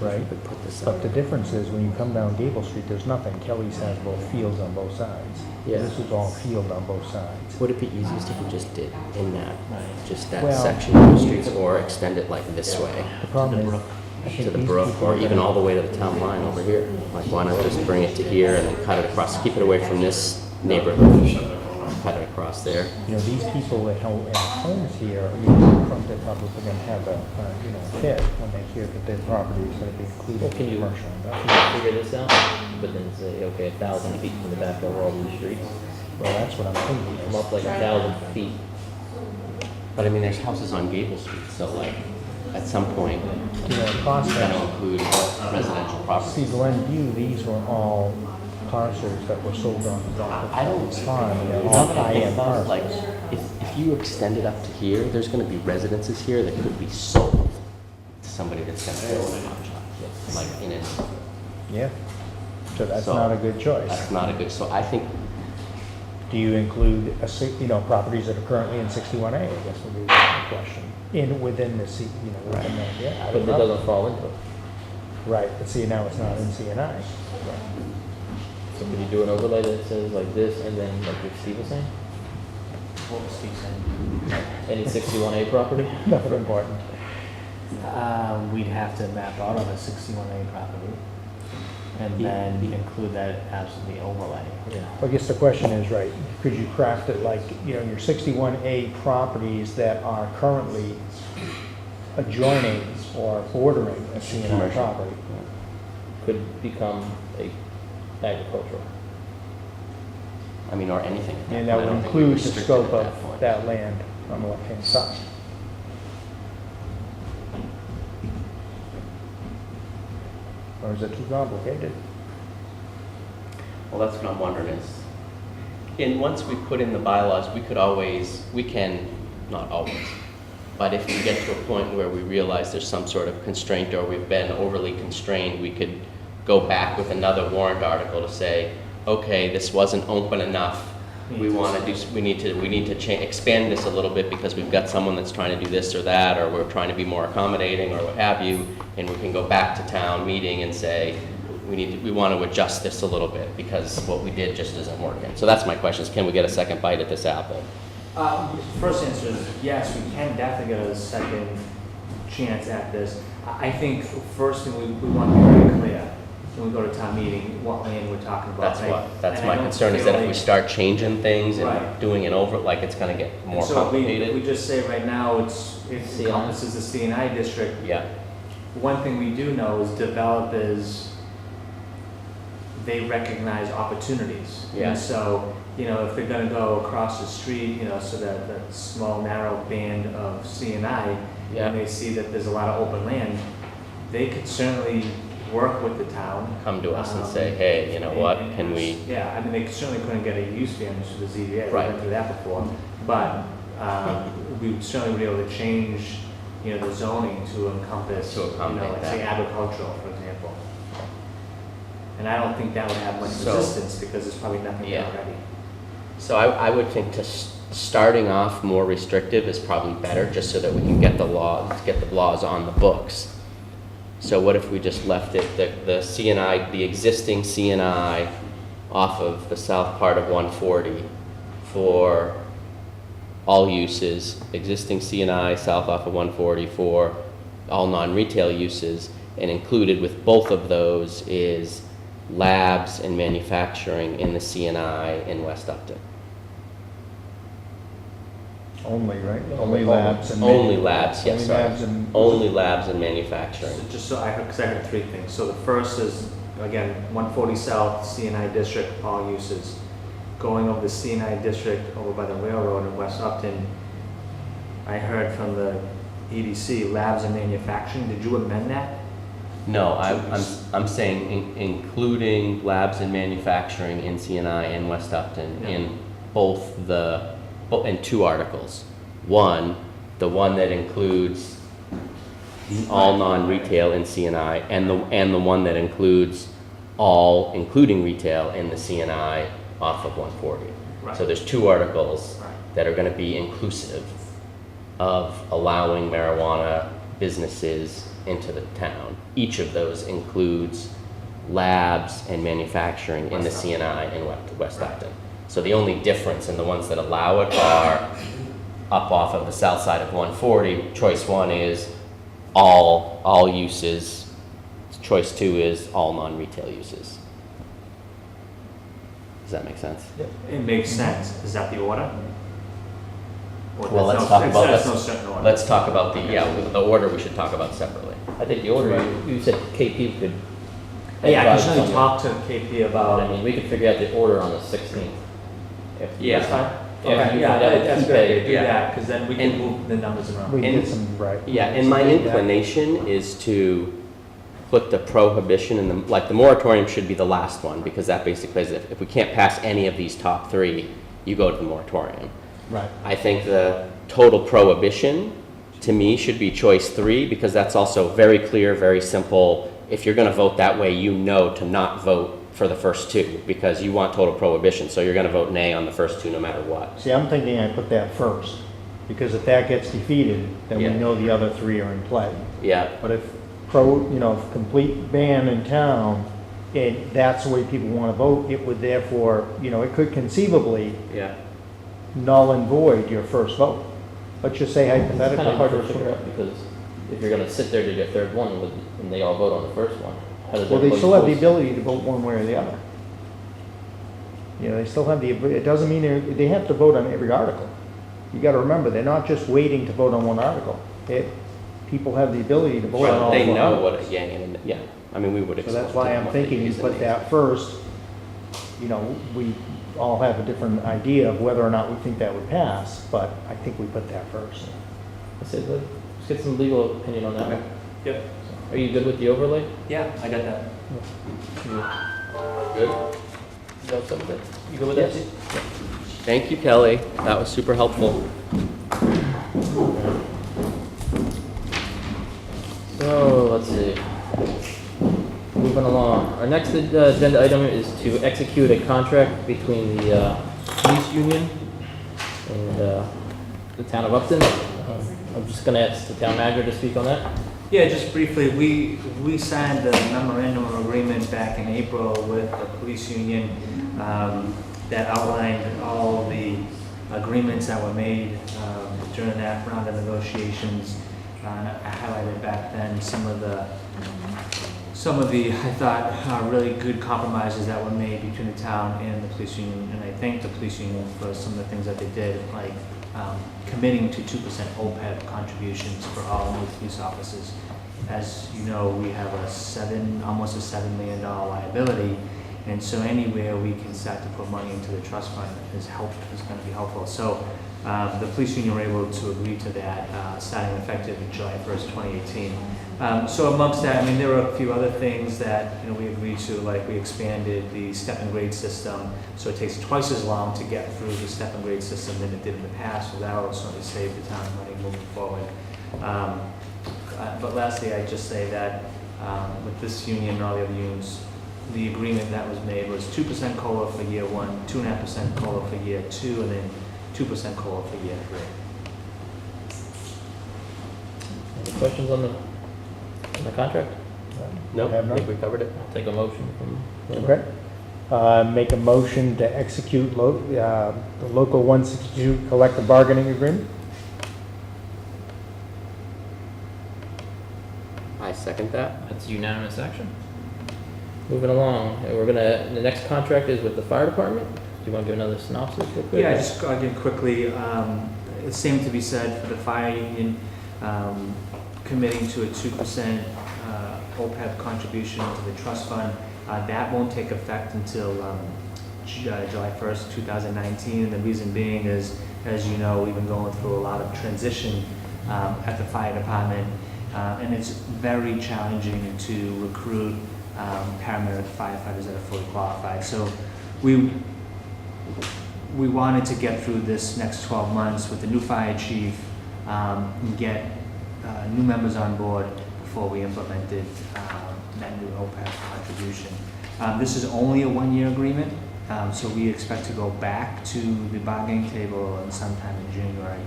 [SPEAKER 1] right?
[SPEAKER 5] We could put this
[SPEAKER 1] But
[SPEAKER 5] up.
[SPEAKER 1] the difference is when you come down Gable Street, there's nothing. Kelly's has both fields on both sides.
[SPEAKER 2] Yeah.
[SPEAKER 1] This is all field on both sides.
[SPEAKER 5] Would it be easiest if we just did in that, just that
[SPEAKER 1] Well-
[SPEAKER 5] section of the streets, or extend it like this way
[SPEAKER 1] The problem is, I think
[SPEAKER 5] to the
[SPEAKER 1] these
[SPEAKER 5] brook,
[SPEAKER 1] people
[SPEAKER 5] or
[SPEAKER 1] are
[SPEAKER 5] even
[SPEAKER 1] gonna-
[SPEAKER 5] all the way to the town line over here? Like, why not just bring it to here and then cut it across, keep it away from this neighborhood, cut it across there?
[SPEAKER 1] You know, these people that have homes here, you know, they're probably gonna have a, you know, fit when they hear that their property is gonna be
[SPEAKER 2] Well,
[SPEAKER 1] included
[SPEAKER 2] can
[SPEAKER 1] in
[SPEAKER 2] you
[SPEAKER 1] commercial
[SPEAKER 2] can
[SPEAKER 1] industrial.
[SPEAKER 2] you figure this out? But then say, okay, 1,000 feet from the back of all these streets.
[SPEAKER 1] Well, that's what I'm thinking.
[SPEAKER 2] Come up like 1,000 feet.
[SPEAKER 5] But I mean, there's houses on Gable Street, so like, at some point,
[SPEAKER 1] You know,
[SPEAKER 5] it's
[SPEAKER 1] prospects.
[SPEAKER 5] gonna include residential
[SPEAKER 1] See,
[SPEAKER 5] properties.
[SPEAKER 1] Glenview, these were all parcels that were sold on the
[SPEAKER 5] I don't,
[SPEAKER 1] farm, and they're
[SPEAKER 5] now
[SPEAKER 1] all
[SPEAKER 5] that I think
[SPEAKER 1] high-end
[SPEAKER 5] about it, like,
[SPEAKER 1] parcels.
[SPEAKER 5] if you extend it up to here, there's gonna be residences here that could be sold to somebody that's gonna build a hot shop, like, in it.
[SPEAKER 1] Yeah, so that's
[SPEAKER 5] So,
[SPEAKER 1] not a good choice.
[SPEAKER 5] That's not a good, so I think,
[SPEAKER 1] Do you include, you know, properties that are currently in 61A, I guess would be the question, within the C, you know, within that, yeah, I
[SPEAKER 2] But
[SPEAKER 1] don't
[SPEAKER 2] it
[SPEAKER 1] know.
[SPEAKER 2] doesn't fall into it.
[SPEAKER 1] Right, but see, now it's not in CNI.
[SPEAKER 2] So could you do an overlay that says like this, and then like what Steve was saying?
[SPEAKER 7] What was Steve saying?
[SPEAKER 2] Any 61A property?
[SPEAKER 1] Nothing important.
[SPEAKER 7] We'd have to map out on a 61A property and then include that as the overlay.
[SPEAKER 2] Yeah.
[SPEAKER 1] I guess the question is, right, could you craft it like, you know, your 61A properties that are currently adjoining or bordering a CNI
[SPEAKER 5] Commercial.
[SPEAKER 1] property?
[SPEAKER 2] Could become a agricultural.
[SPEAKER 5] I mean, or anything. at
[SPEAKER 1] And
[SPEAKER 5] point.
[SPEAKER 1] that
[SPEAKER 5] I
[SPEAKER 1] would
[SPEAKER 5] don't think we
[SPEAKER 1] include the
[SPEAKER 5] restrict it
[SPEAKER 1] scope
[SPEAKER 5] at that
[SPEAKER 1] of
[SPEAKER 5] point.
[SPEAKER 1] that land on the left-hand side. Or is it too complicated?
[SPEAKER 5] Well, that's what I'm wondering is, once we put in the bylaws, we can, not always, But if we get to a point where we realize there's some sort of constraint or we've been overly constrained, we could go back with another warrant article to say, okay, this wasn't open enough. We need to expand this a little bit because we've got someone that's trying to do this or that, or we're trying to be more accommodating or what have you, and we can go back to town meeting and say, we want to adjust this a little bit because what we did just isn't working. So that's my question, is can we get a second bite at this apple?
[SPEAKER 7] First answer is yes, we can definitely get a second chance at this. I think first thing we want to be very clear when we go to town meeting, what land we're talking about.
[SPEAKER 5] That's
[SPEAKER 7] And
[SPEAKER 5] my
[SPEAKER 7] I don't
[SPEAKER 5] concern, is
[SPEAKER 7] feel
[SPEAKER 5] that if we
[SPEAKER 7] like-
[SPEAKER 5] start changing things and
[SPEAKER 7] Right.
[SPEAKER 5] doing it over, like it's gonna get more
[SPEAKER 7] So
[SPEAKER 5] complicated.
[SPEAKER 7] we just say right now, it encompasses the C&I district.
[SPEAKER 5] Yeah,
[SPEAKER 7] One thing we do know is developers, they recognize opportunities.
[SPEAKER 5] Yeah.
[SPEAKER 7] And so, if they're gonna go across the street, so that small narrow band of C&I,
[SPEAKER 5] Yeah.
[SPEAKER 7] and they see that there's a lot of open land, they could certainly work with the town.
[SPEAKER 5] come to us and say, hey, you know what,
[SPEAKER 7] and-
[SPEAKER 5] can we,
[SPEAKER 7] Yeah, I mean, they certainly couldn't get a use variance through the ZBA, we
[SPEAKER 5] Right.
[SPEAKER 7] went through that before. But we would certainly be able to change, the zoning to encompass,
[SPEAKER 5] To accommodate
[SPEAKER 7] like say
[SPEAKER 5] that.
[SPEAKER 7] agricultural, for example. And I don't think that would have much
[SPEAKER 5] So-
[SPEAKER 7] resistance because there's probably nothing there
[SPEAKER 5] Yeah.
[SPEAKER 7] already.
[SPEAKER 5] so I would think starting off more restrictive is probably better, just so that we can get the laws on the books. So what if we just left it, the CNI, the existing CNI off of the south part of 140 for all uses, existing CNI south off of 140 for all non-retail uses, and included with both of those is labs and manufacturing in the CNI in West Upton.
[SPEAKER 1] Only, right? Only labs and.
[SPEAKER 5] Only labs, yes,
[SPEAKER 1] Only
[SPEAKER 5] sorry.
[SPEAKER 1] labs and.
[SPEAKER 5] Only labs and manufacturing.
[SPEAKER 7] So just so because I heard three things. So the first is, again, 140 South, C&I district, all uses. Going over the C&I district over by the railroad in West Upton, I heard from the EDC, labs and manufacturing. Did you amend that?
[SPEAKER 5] No, I'm saying including labs and manufacturing in CNI in West Upton
[SPEAKER 7] Yeah.
[SPEAKER 5] in in two articles. One, the one that includes all non-retail in CNI, and the one that includes all, including retail in the CNI off of 140.
[SPEAKER 7] Right.
[SPEAKER 5] So there's two articles
[SPEAKER 7] Right.
[SPEAKER 5] that are going to be inclusive of allowing marijuana businesses into the town. Each of those includes labs and manufacturing in the
[SPEAKER 7] West Upton.
[SPEAKER 5] CNI in West Upton. So the only difference in the ones that allow it are up off of the south side of 140. Choice one is all uses. Choice two is all non-retail uses. Does that make sense?
[SPEAKER 7] It makes sense. Is that the order? Or
[SPEAKER 5] Well,
[SPEAKER 7] that's
[SPEAKER 5] let's
[SPEAKER 7] no-
[SPEAKER 5] talk about,
[SPEAKER 7] that's no certain order.
[SPEAKER 5] let's talk about the order we should talk about separately.
[SPEAKER 2] I think the order, you said KP could.
[SPEAKER 7] Yeah, I can
[SPEAKER 2] advise
[SPEAKER 7] certainly
[SPEAKER 2] someone.
[SPEAKER 7] talk to KP
[SPEAKER 2] But
[SPEAKER 7] about.
[SPEAKER 2] I mean, we could figure out the order on the 16th.
[SPEAKER 5] Yeah.
[SPEAKER 2] That's fine.
[SPEAKER 7] Okay,
[SPEAKER 2] If you
[SPEAKER 7] yeah,
[SPEAKER 2] find out
[SPEAKER 7] that's
[SPEAKER 2] the
[SPEAKER 7] good, idea. Do
[SPEAKER 5] Yeah.
[SPEAKER 7] that, because then we can
[SPEAKER 5] And-
[SPEAKER 7] move the numbers around.
[SPEAKER 1] We can
[SPEAKER 5] And-
[SPEAKER 1] get some, right.
[SPEAKER 5] Yeah, and my inclination is to put the prohibition in the moratorium should be the last one, because that basically is if we can't pass any of these top three, you go to the moratorium.
[SPEAKER 1] Right.
[SPEAKER 5] I think the total prohibition, to me, should be choice three, because that's also very clear, very simple. If you're gonna vote that way, you know to not vote for the first two, because you want total prohibition, so you're gonna vote nay on the first two no matter what.
[SPEAKER 1] See, I'm thinking I put that first, because if that gets defeated, then we
[SPEAKER 5] Yeah.
[SPEAKER 1] know the other three are in play.
[SPEAKER 5] Yeah,
[SPEAKER 1] But if complete ban in town, and that's the way people want to vote, it would therefore, it could conceivably
[SPEAKER 5] yeah.
[SPEAKER 1] null and void your first vote. Let's just say
[SPEAKER 2] It's kind
[SPEAKER 1] hypothetically.
[SPEAKER 2] of hard to
[SPEAKER 1] first
[SPEAKER 2] figure
[SPEAKER 1] vote.
[SPEAKER 2] out because if you're gonna sit there to your third one and they all vote on the first one, how does
[SPEAKER 1] Well, they
[SPEAKER 2] everybody
[SPEAKER 1] still have the
[SPEAKER 2] vote?
[SPEAKER 1] ability to vote one way or the other. They still have it doesn't mean they have to vote on every article. You got to remember, they're not just waiting to vote on one article. People have the ability to vote on all
[SPEAKER 5] They
[SPEAKER 1] four
[SPEAKER 5] know
[SPEAKER 1] articles.
[SPEAKER 5] what a yay and, yeah, I mean, we would
[SPEAKER 1] So
[SPEAKER 5] expect.
[SPEAKER 1] that's why I'm
[SPEAKER 5] what the
[SPEAKER 1] thinking you
[SPEAKER 5] yeas and
[SPEAKER 1] put
[SPEAKER 5] nays.
[SPEAKER 1] that first. We all have a different idea of whether or not we think that would pass, but I think we put that first.
[SPEAKER 2] I said, let's get some legal opinion on that one.
[SPEAKER 7] Yep.
[SPEAKER 2] Are you good with the overlay?
[SPEAKER 7] Yeah, I got that.
[SPEAKER 5] Good?
[SPEAKER 2] You all set with it? You good with that?
[SPEAKER 5] Yes. Thank you, Kelly. That was super helpful.
[SPEAKER 2] So, let's see. Moving along. Our next agenda item is to execute a contract between the police union and the town of Upton. I'm just going to ask the town manager to speak on that.
[SPEAKER 7] Yeah, just briefly, we signed the memorandum of agreement back in April with the police union that outlined all the agreements that were made during that round of negotiations. I highlighted back then some of the, I thought, really good compromises that were made between the town and the police union. And I thank the police union for some of the things that they did, like committing to 2% OPEB contributions for all new police officers. As you know, we have almost a $7 million liability, and so anywhere we can start to put money into the trust fund is going to be helpful. So the police union were able to agree to that, starting effective July 1st, 2018. So amongst that, I mean, there were a few other things that we agreed to, like we expanded the step and grade system, so it takes twice as long to get through the step and grade system than it did in the past, so that will certainly save the town money moving forward. But lastly, I'd just say that with this union and all the other unions, the agreement that was made was 2% COLA for year 1, 2.5% COLA for year 2, and then 2% COLA for year 3.
[SPEAKER 2] Any questions on the contract?
[SPEAKER 5] No,
[SPEAKER 1] Have
[SPEAKER 5] I
[SPEAKER 1] none?
[SPEAKER 5] think we covered it.
[SPEAKER 2] Take a motion from.
[SPEAKER 1] Okay. Make a motion to execute the local 162 collective bargaining agreement.
[SPEAKER 5] I second that.
[SPEAKER 2] That's unanimous action. Moving along, the next contract is with the fire department. Do you want to give another synopsis real quick?
[SPEAKER 7] Yeah, just again quickly, it's same to be said for the fire union, committing to a 2% OPEB contribution to the trust fund. That won't take effect until July 1st, 2019. And the reason being is, as you know, we've been going through a lot of transition at the fire department, and it's very challenging to recruit paramedic firefighters that are fully qualified. So we wanted to get through this next 12 months with the new fire chief, and get new members on board before we implemented that new OPEB contribution. This is only a one-year agreement, so we expect to go back to the bargaining table sometime in January.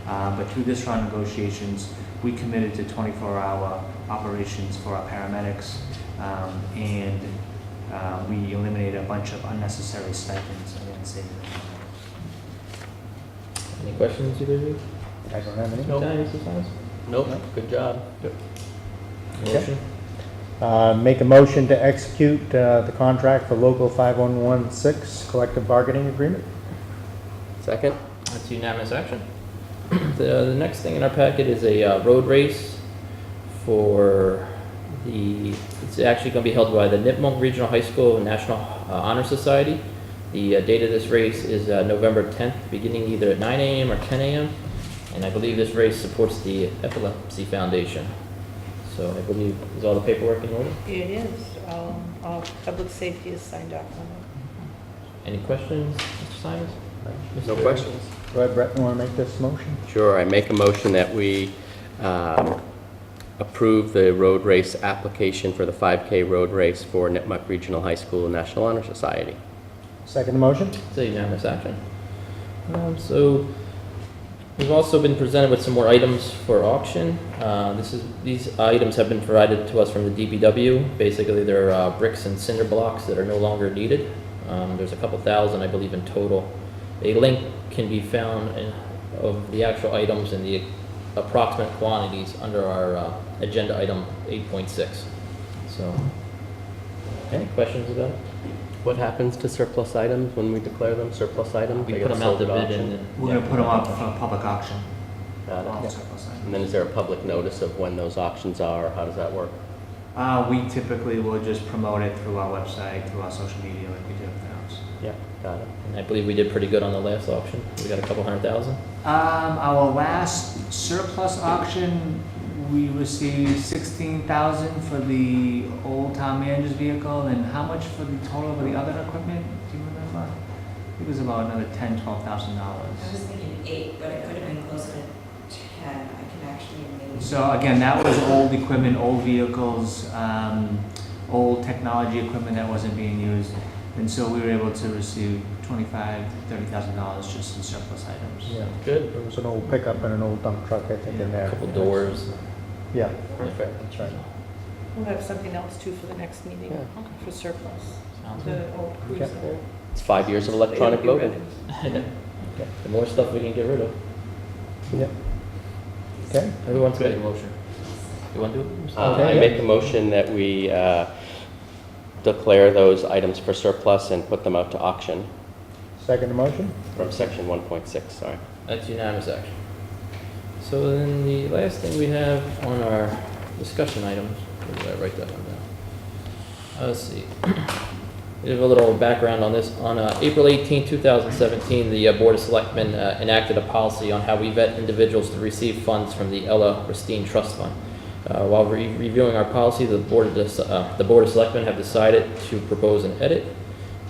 [SPEAKER 7] But through this round of negotiations, we committed to 24-hour operations for our paramedics, and we eliminated a bunch of unnecessary stipends and savings.
[SPEAKER 2] Any questions, either of you?
[SPEAKER 1] I don't have any.
[SPEAKER 2] Nope. Mr. Simons?
[SPEAKER 5] Nope, good job.
[SPEAKER 2] Motion?
[SPEAKER 1] Make a motion to execute the contract for local 5116 collective bargaining agreement.
[SPEAKER 5] Second?
[SPEAKER 2] That's unanimous action. The next thing in our packet is a road race for it's actually going to be held by the Nipmuc Regional High School National Honor Society. The date of this race is November 10th, beginning either at 9 a.m. or 10 a.m. And I believe this race supports the Epilepsy Foundation. So I believe, is all the paperwork in order?
[SPEAKER 4] It is. All public safety is signed off on it.
[SPEAKER 2] Any questions, Mr. Simons?
[SPEAKER 5] No questions.
[SPEAKER 1] Go ahead, Brett, you want to make this motion?
[SPEAKER 5] Sure, I make a motion that we approve the road race application for the 5K road race for Nipmuc Regional High School National Honor Society.
[SPEAKER 1] Second motion?
[SPEAKER 2] It's a unanimous action. So we've also been presented with some more items for auction. These items have been provided to us from the DPW. Basically, they're bricks and cinder blocks that are no longer needed. There's a couple thousand, I believe, in total. A link can be found of the actual items and the approximate quantities under our agenda item 8.6. So, any questions about it?
[SPEAKER 5] What happens to surplus items when we declare them surplus items?
[SPEAKER 2] We
[SPEAKER 5] They
[SPEAKER 2] put
[SPEAKER 5] get
[SPEAKER 2] them out
[SPEAKER 5] sold
[SPEAKER 2] to
[SPEAKER 5] at
[SPEAKER 2] bid
[SPEAKER 5] auction?
[SPEAKER 2] and
[SPEAKER 7] We're gonna put them up for public auction.
[SPEAKER 5] Got it.
[SPEAKER 7] All surplus items.
[SPEAKER 5] And then is there a public notice of when those auctions are? How does that work?
[SPEAKER 7] We typically will just promote it through our website, through our social media, like we do with the house.
[SPEAKER 5] Yeah, got it.
[SPEAKER 2] I believe we did pretty good on the last auction. We got a couple $100,000.
[SPEAKER 7] Our last surplus auction, we received $16,000 for the old town manager's vehicle, and how much for the total of the other equipment? Do you remember? I think it was about another $10,000, $12,000.
[SPEAKER 13] I was thinking 8, but it could have been closer to 10. I can actually made?
[SPEAKER 7] So again, that was old equipment, old vehicles, old technology equipment that wasn't being used. And so we were able to receive $25,000 to $30,000 just in surplus items.
[SPEAKER 1] Yeah.
[SPEAKER 2] Good.
[SPEAKER 1] There was an old pickup and an old dump truck, I think, in there.
[SPEAKER 2] A couple doors.
[SPEAKER 1] Yeah,
[SPEAKER 2] Perfect.
[SPEAKER 1] that's right.
[SPEAKER 4] We'll have something else too for the next meeting,
[SPEAKER 5] Yeah.
[SPEAKER 4] for surplus,
[SPEAKER 2] Sounds good.
[SPEAKER 4] the old
[SPEAKER 1] Okay.
[SPEAKER 4] cruiser.
[SPEAKER 5] It's 5 years of electronic
[SPEAKER 4] It'll be
[SPEAKER 5] voting.
[SPEAKER 4] ready.
[SPEAKER 2] The more stuff we can get rid of.
[SPEAKER 1] Yeah. Okay,
[SPEAKER 2] Who wants to make a motion? You want to do it?
[SPEAKER 5] I
[SPEAKER 1] Okay.
[SPEAKER 5] make a motion that we declare those items for surplus and put them out to auction
[SPEAKER 1] second motion?
[SPEAKER 5] from section 1.6, sorry.
[SPEAKER 2] That's unanimous action. So then the last thing we have on our discussion items, where did I write that one down? Let's see. We have a little background on this. On April 18, 2017, the Board of Selectmen enacted a policy on how we vet individuals to receive funds from the Ella Ristine Trust Fund. While reviewing our policy, the Board of Selectmen have decided to propose an edit.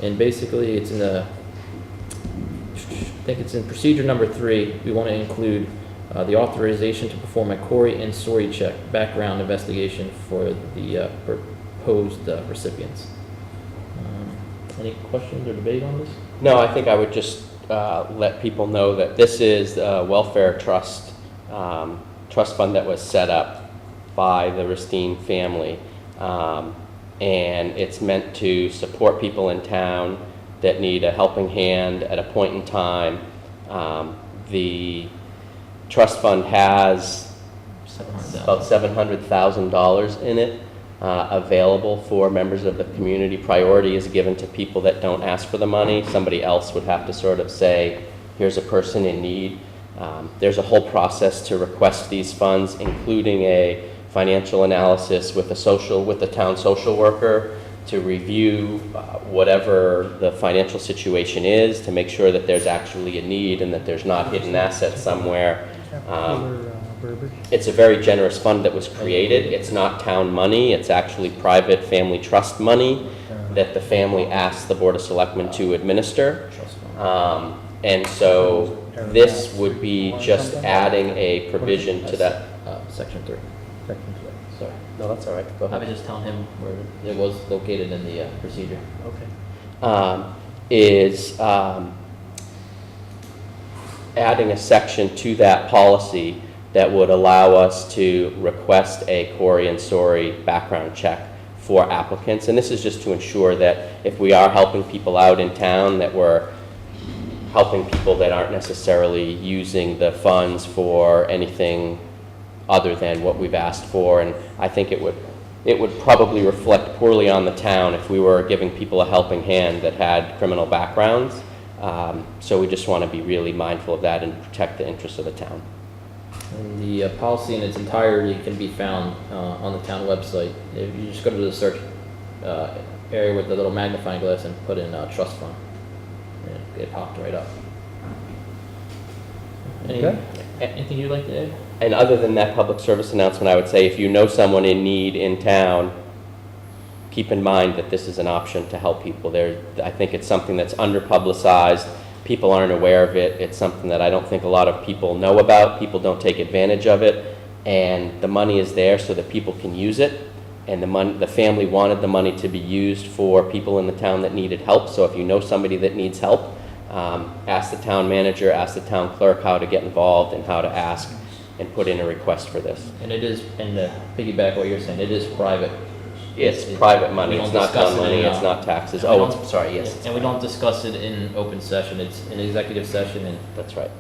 [SPEAKER 2] And basically, it's in I think it's in procedure number 3. We want to include the authorization to perform a Corey and Sori check background investigation for the proposed recipients. Any questions or debate on this?
[SPEAKER 5] No, I think I would just let people know that this is a welfare trust fund that was set up by the Ristine family. And it's meant to support people in town that need a helping hand at a point in time. The trust fund has about $700,000 in it. Available for members of the community. Priority is given to people that don't ask for the money. Somebody else would have to sort of say, here's a person in need. There's a whole process to request these funds, including a financial analysis with the town social worker to review whatever the financial situation is, to make sure that there's actually a need and that there's not hidden assets somewhere. It's a very generous fund that was created. It's not town money. It's actually private family trust money that the family asked the Board of Selectmen to administer. And so this would be just adding a provision to that.
[SPEAKER 2] Section 3.
[SPEAKER 1] Section
[SPEAKER 5] Sorry. No, that's all right. Go
[SPEAKER 2] I was
[SPEAKER 5] ahead.
[SPEAKER 2] just telling him where it was located in the procedure.
[SPEAKER 1] Okay.
[SPEAKER 5] Is adding a section to that policy that would allow us to request a Corey and Sori background check for applicants. And this is just to ensure that if we are helping people out in town, that we're helping people that aren't necessarily using the funds for anything other than what we've asked for. And I think it would probably reflect poorly on the town if we were giving people a helping hand that had criminal backgrounds. So we just want to be really mindful of that and protect the interests of the town.
[SPEAKER 2] And the policy in its entirety can be found on the town website. If you just go to the search area with the little magnifying glass and put in trust fund, and it popped right up. Anything you'd like to add?
[SPEAKER 5] And other than that public service announcement, I would say if you know someone in need in town, keep in mind that this is an option to help people. I think it's something that's under-publicized. People aren't aware of it. It's something that I don't think a lot of people know about. People don't take advantage of it. And the money is there so that people can use it. And the family wanted the money to be used for people in the town that needed help. So if you know somebody that needs help, ask the town manager, ask the town clerk how to get involved and how to ask and put in a request for this.
[SPEAKER 2] And it is, and to piggyback what you're saying, it is private.
[SPEAKER 5] It's private money.
[SPEAKER 2] We don't
[SPEAKER 5] It's not
[SPEAKER 2] discuss
[SPEAKER 5] town
[SPEAKER 2] it
[SPEAKER 5] money.
[SPEAKER 2] in,
[SPEAKER 5] It's not taxes.
[SPEAKER 2] and we
[SPEAKER 5] Oh,
[SPEAKER 2] don't-
[SPEAKER 5] sorry, yes. it's
[SPEAKER 2] And we
[SPEAKER 5] private.
[SPEAKER 2] don't discuss it in open session. It's an executive session, and
[SPEAKER 5] That's right.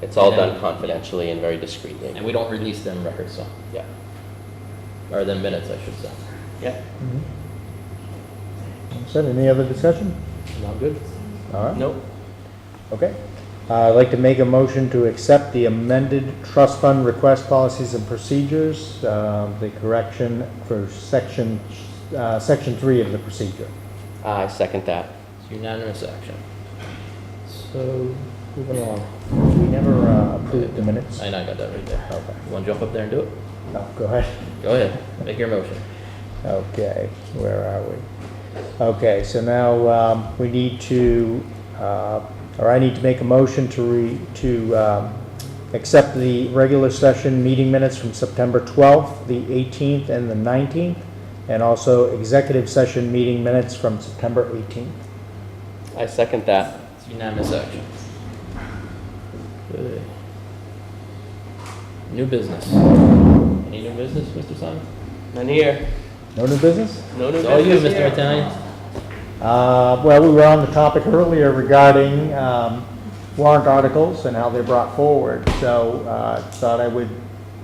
[SPEAKER 5] It's all
[SPEAKER 2] And then-
[SPEAKER 5] done confidentially and very discreetly.
[SPEAKER 2] we don't release them records, so,
[SPEAKER 5] Yeah.
[SPEAKER 2] or them minutes, I should say.
[SPEAKER 5] Yeah.
[SPEAKER 1] Said, any other discussion?
[SPEAKER 2] Not good?
[SPEAKER 1] All right.
[SPEAKER 5] Nope.
[SPEAKER 1] Okay. I'd like to make a motion to accept the amended trust fund request policies and procedures, the correction for section 3 of the procedure.
[SPEAKER 5] I second that.
[SPEAKER 2] It's unanimous action. So, moving along.
[SPEAKER 1] We never approved the minutes.
[SPEAKER 2] I know, I got that right there.
[SPEAKER 1] Okay.
[SPEAKER 2] You want to jump up there and do it?
[SPEAKER 1] Oh, go ahead.
[SPEAKER 2] Go ahead, make your motion.
[SPEAKER 1] Okay, where are we? Okay, so now we need to, or I need to make a motion to accept the regular session meeting minutes from September 12th, the 18th, and the 19th, and also executive session meeting minutes from September 18th.
[SPEAKER 5] I second that.
[SPEAKER 2] It's unanimous action. Good. New business. Any new business, Mr. Simon?
[SPEAKER 5] None here.
[SPEAKER 1] No new business?
[SPEAKER 5] No new
[SPEAKER 2] It's all you,
[SPEAKER 5] business
[SPEAKER 2] Mr.
[SPEAKER 5] here.
[SPEAKER 2] Italian.
[SPEAKER 1] Well, we were on the topic earlier regarding warrant articles and how they're brought forward. So thought I would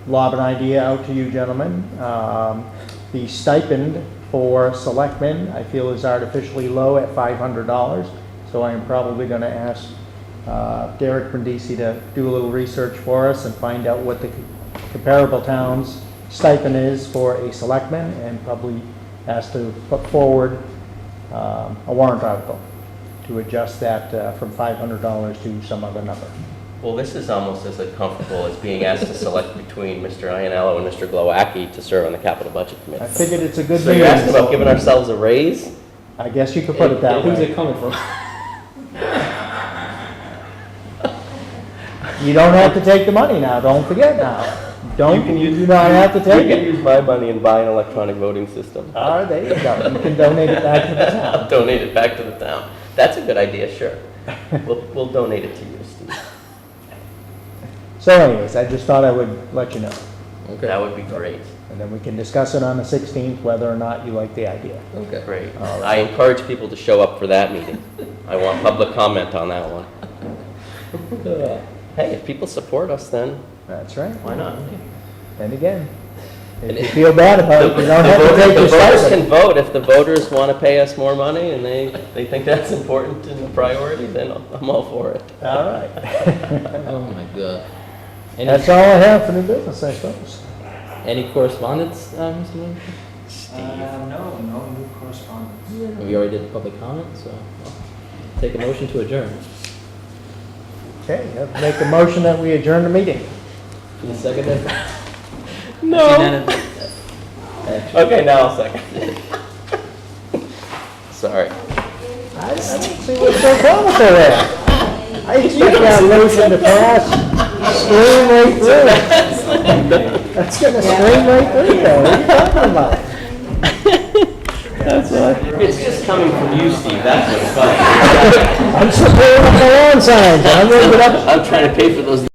[SPEAKER 1] lob an idea out to you gentlemen. The stipend for selectmen, I feel, is artificially low at $500. So I am probably going to ask Derek Brindisi to do a little research for us and find out what the comparable town's stipend is for a selectman, and probably ask to put forward a warrant article to adjust that from $500 to some other number.
[SPEAKER 5] Well, this is almost as uncomfortable as being asked to select between Mr. Iannello and Mr. Glowacki to serve on the capital budget
[SPEAKER 1] I
[SPEAKER 5] committee.
[SPEAKER 1] figured it's a good
[SPEAKER 5] So you're
[SPEAKER 1] meeting,
[SPEAKER 5] asking about giving ourselves a raise?
[SPEAKER 1] I guess you could put it that
[SPEAKER 2] Who's
[SPEAKER 1] way.
[SPEAKER 2] it coming from?
[SPEAKER 1] You don't have to take the money now, don't forget now. You do not have to
[SPEAKER 5] You
[SPEAKER 1] take
[SPEAKER 5] can
[SPEAKER 1] it.
[SPEAKER 5] use my money and buy an electronic voting system.
[SPEAKER 1] All right, there you go. You can donate it back to the
[SPEAKER 5] I'll
[SPEAKER 1] town.
[SPEAKER 5] donate it back to the town. That's a good idea, sure. We'll donate it to you, Steve.
[SPEAKER 1] So anyways, I just thought I would let you know.
[SPEAKER 2] Okay.
[SPEAKER 5] That would be great.
[SPEAKER 1] And then we can discuss it on the 16th, whether or not you like the idea.
[SPEAKER 2] Okay.
[SPEAKER 5] Great.
[SPEAKER 1] All right.
[SPEAKER 5] I encourage people to show up for that meeting. I want public comment on that one. Hey, if people support us, then
[SPEAKER 1] That's right.
[SPEAKER 5] why not?
[SPEAKER 1] And again, if you feel bad about it, you don't have to take
[SPEAKER 5] The
[SPEAKER 1] your
[SPEAKER 5] voters
[SPEAKER 1] stipend.
[SPEAKER 5] can vote. If the voters want to pay us more money and they think that's important and a priority, then I'm all for it.
[SPEAKER 1] All right.
[SPEAKER 2] Oh, my God. Any,
[SPEAKER 1] That's all I have for new business, I suppose.
[SPEAKER 2] any correspondence, Mr. Moon?
[SPEAKER 7] No new correspondence.
[SPEAKER 2] We already did public comment, so I'll take a motion to adjourn.
[SPEAKER 1] Okay, I'll make a motion that we adjourn the meeting.
[SPEAKER 2] Can you second that?
[SPEAKER 5] No. Okay, now I'll second it. Sorry.
[SPEAKER 1] I don't see what's so comical there. I expect that motion to pass, stream right through. That's gonna stream right through there. What are you talking about?
[SPEAKER 5] It's just coming from you, Steve. That's what's funny.
[SPEAKER 1] I'm supporting the lawn signs. I'm gonna get up
[SPEAKER 5] I'm trying to pay for those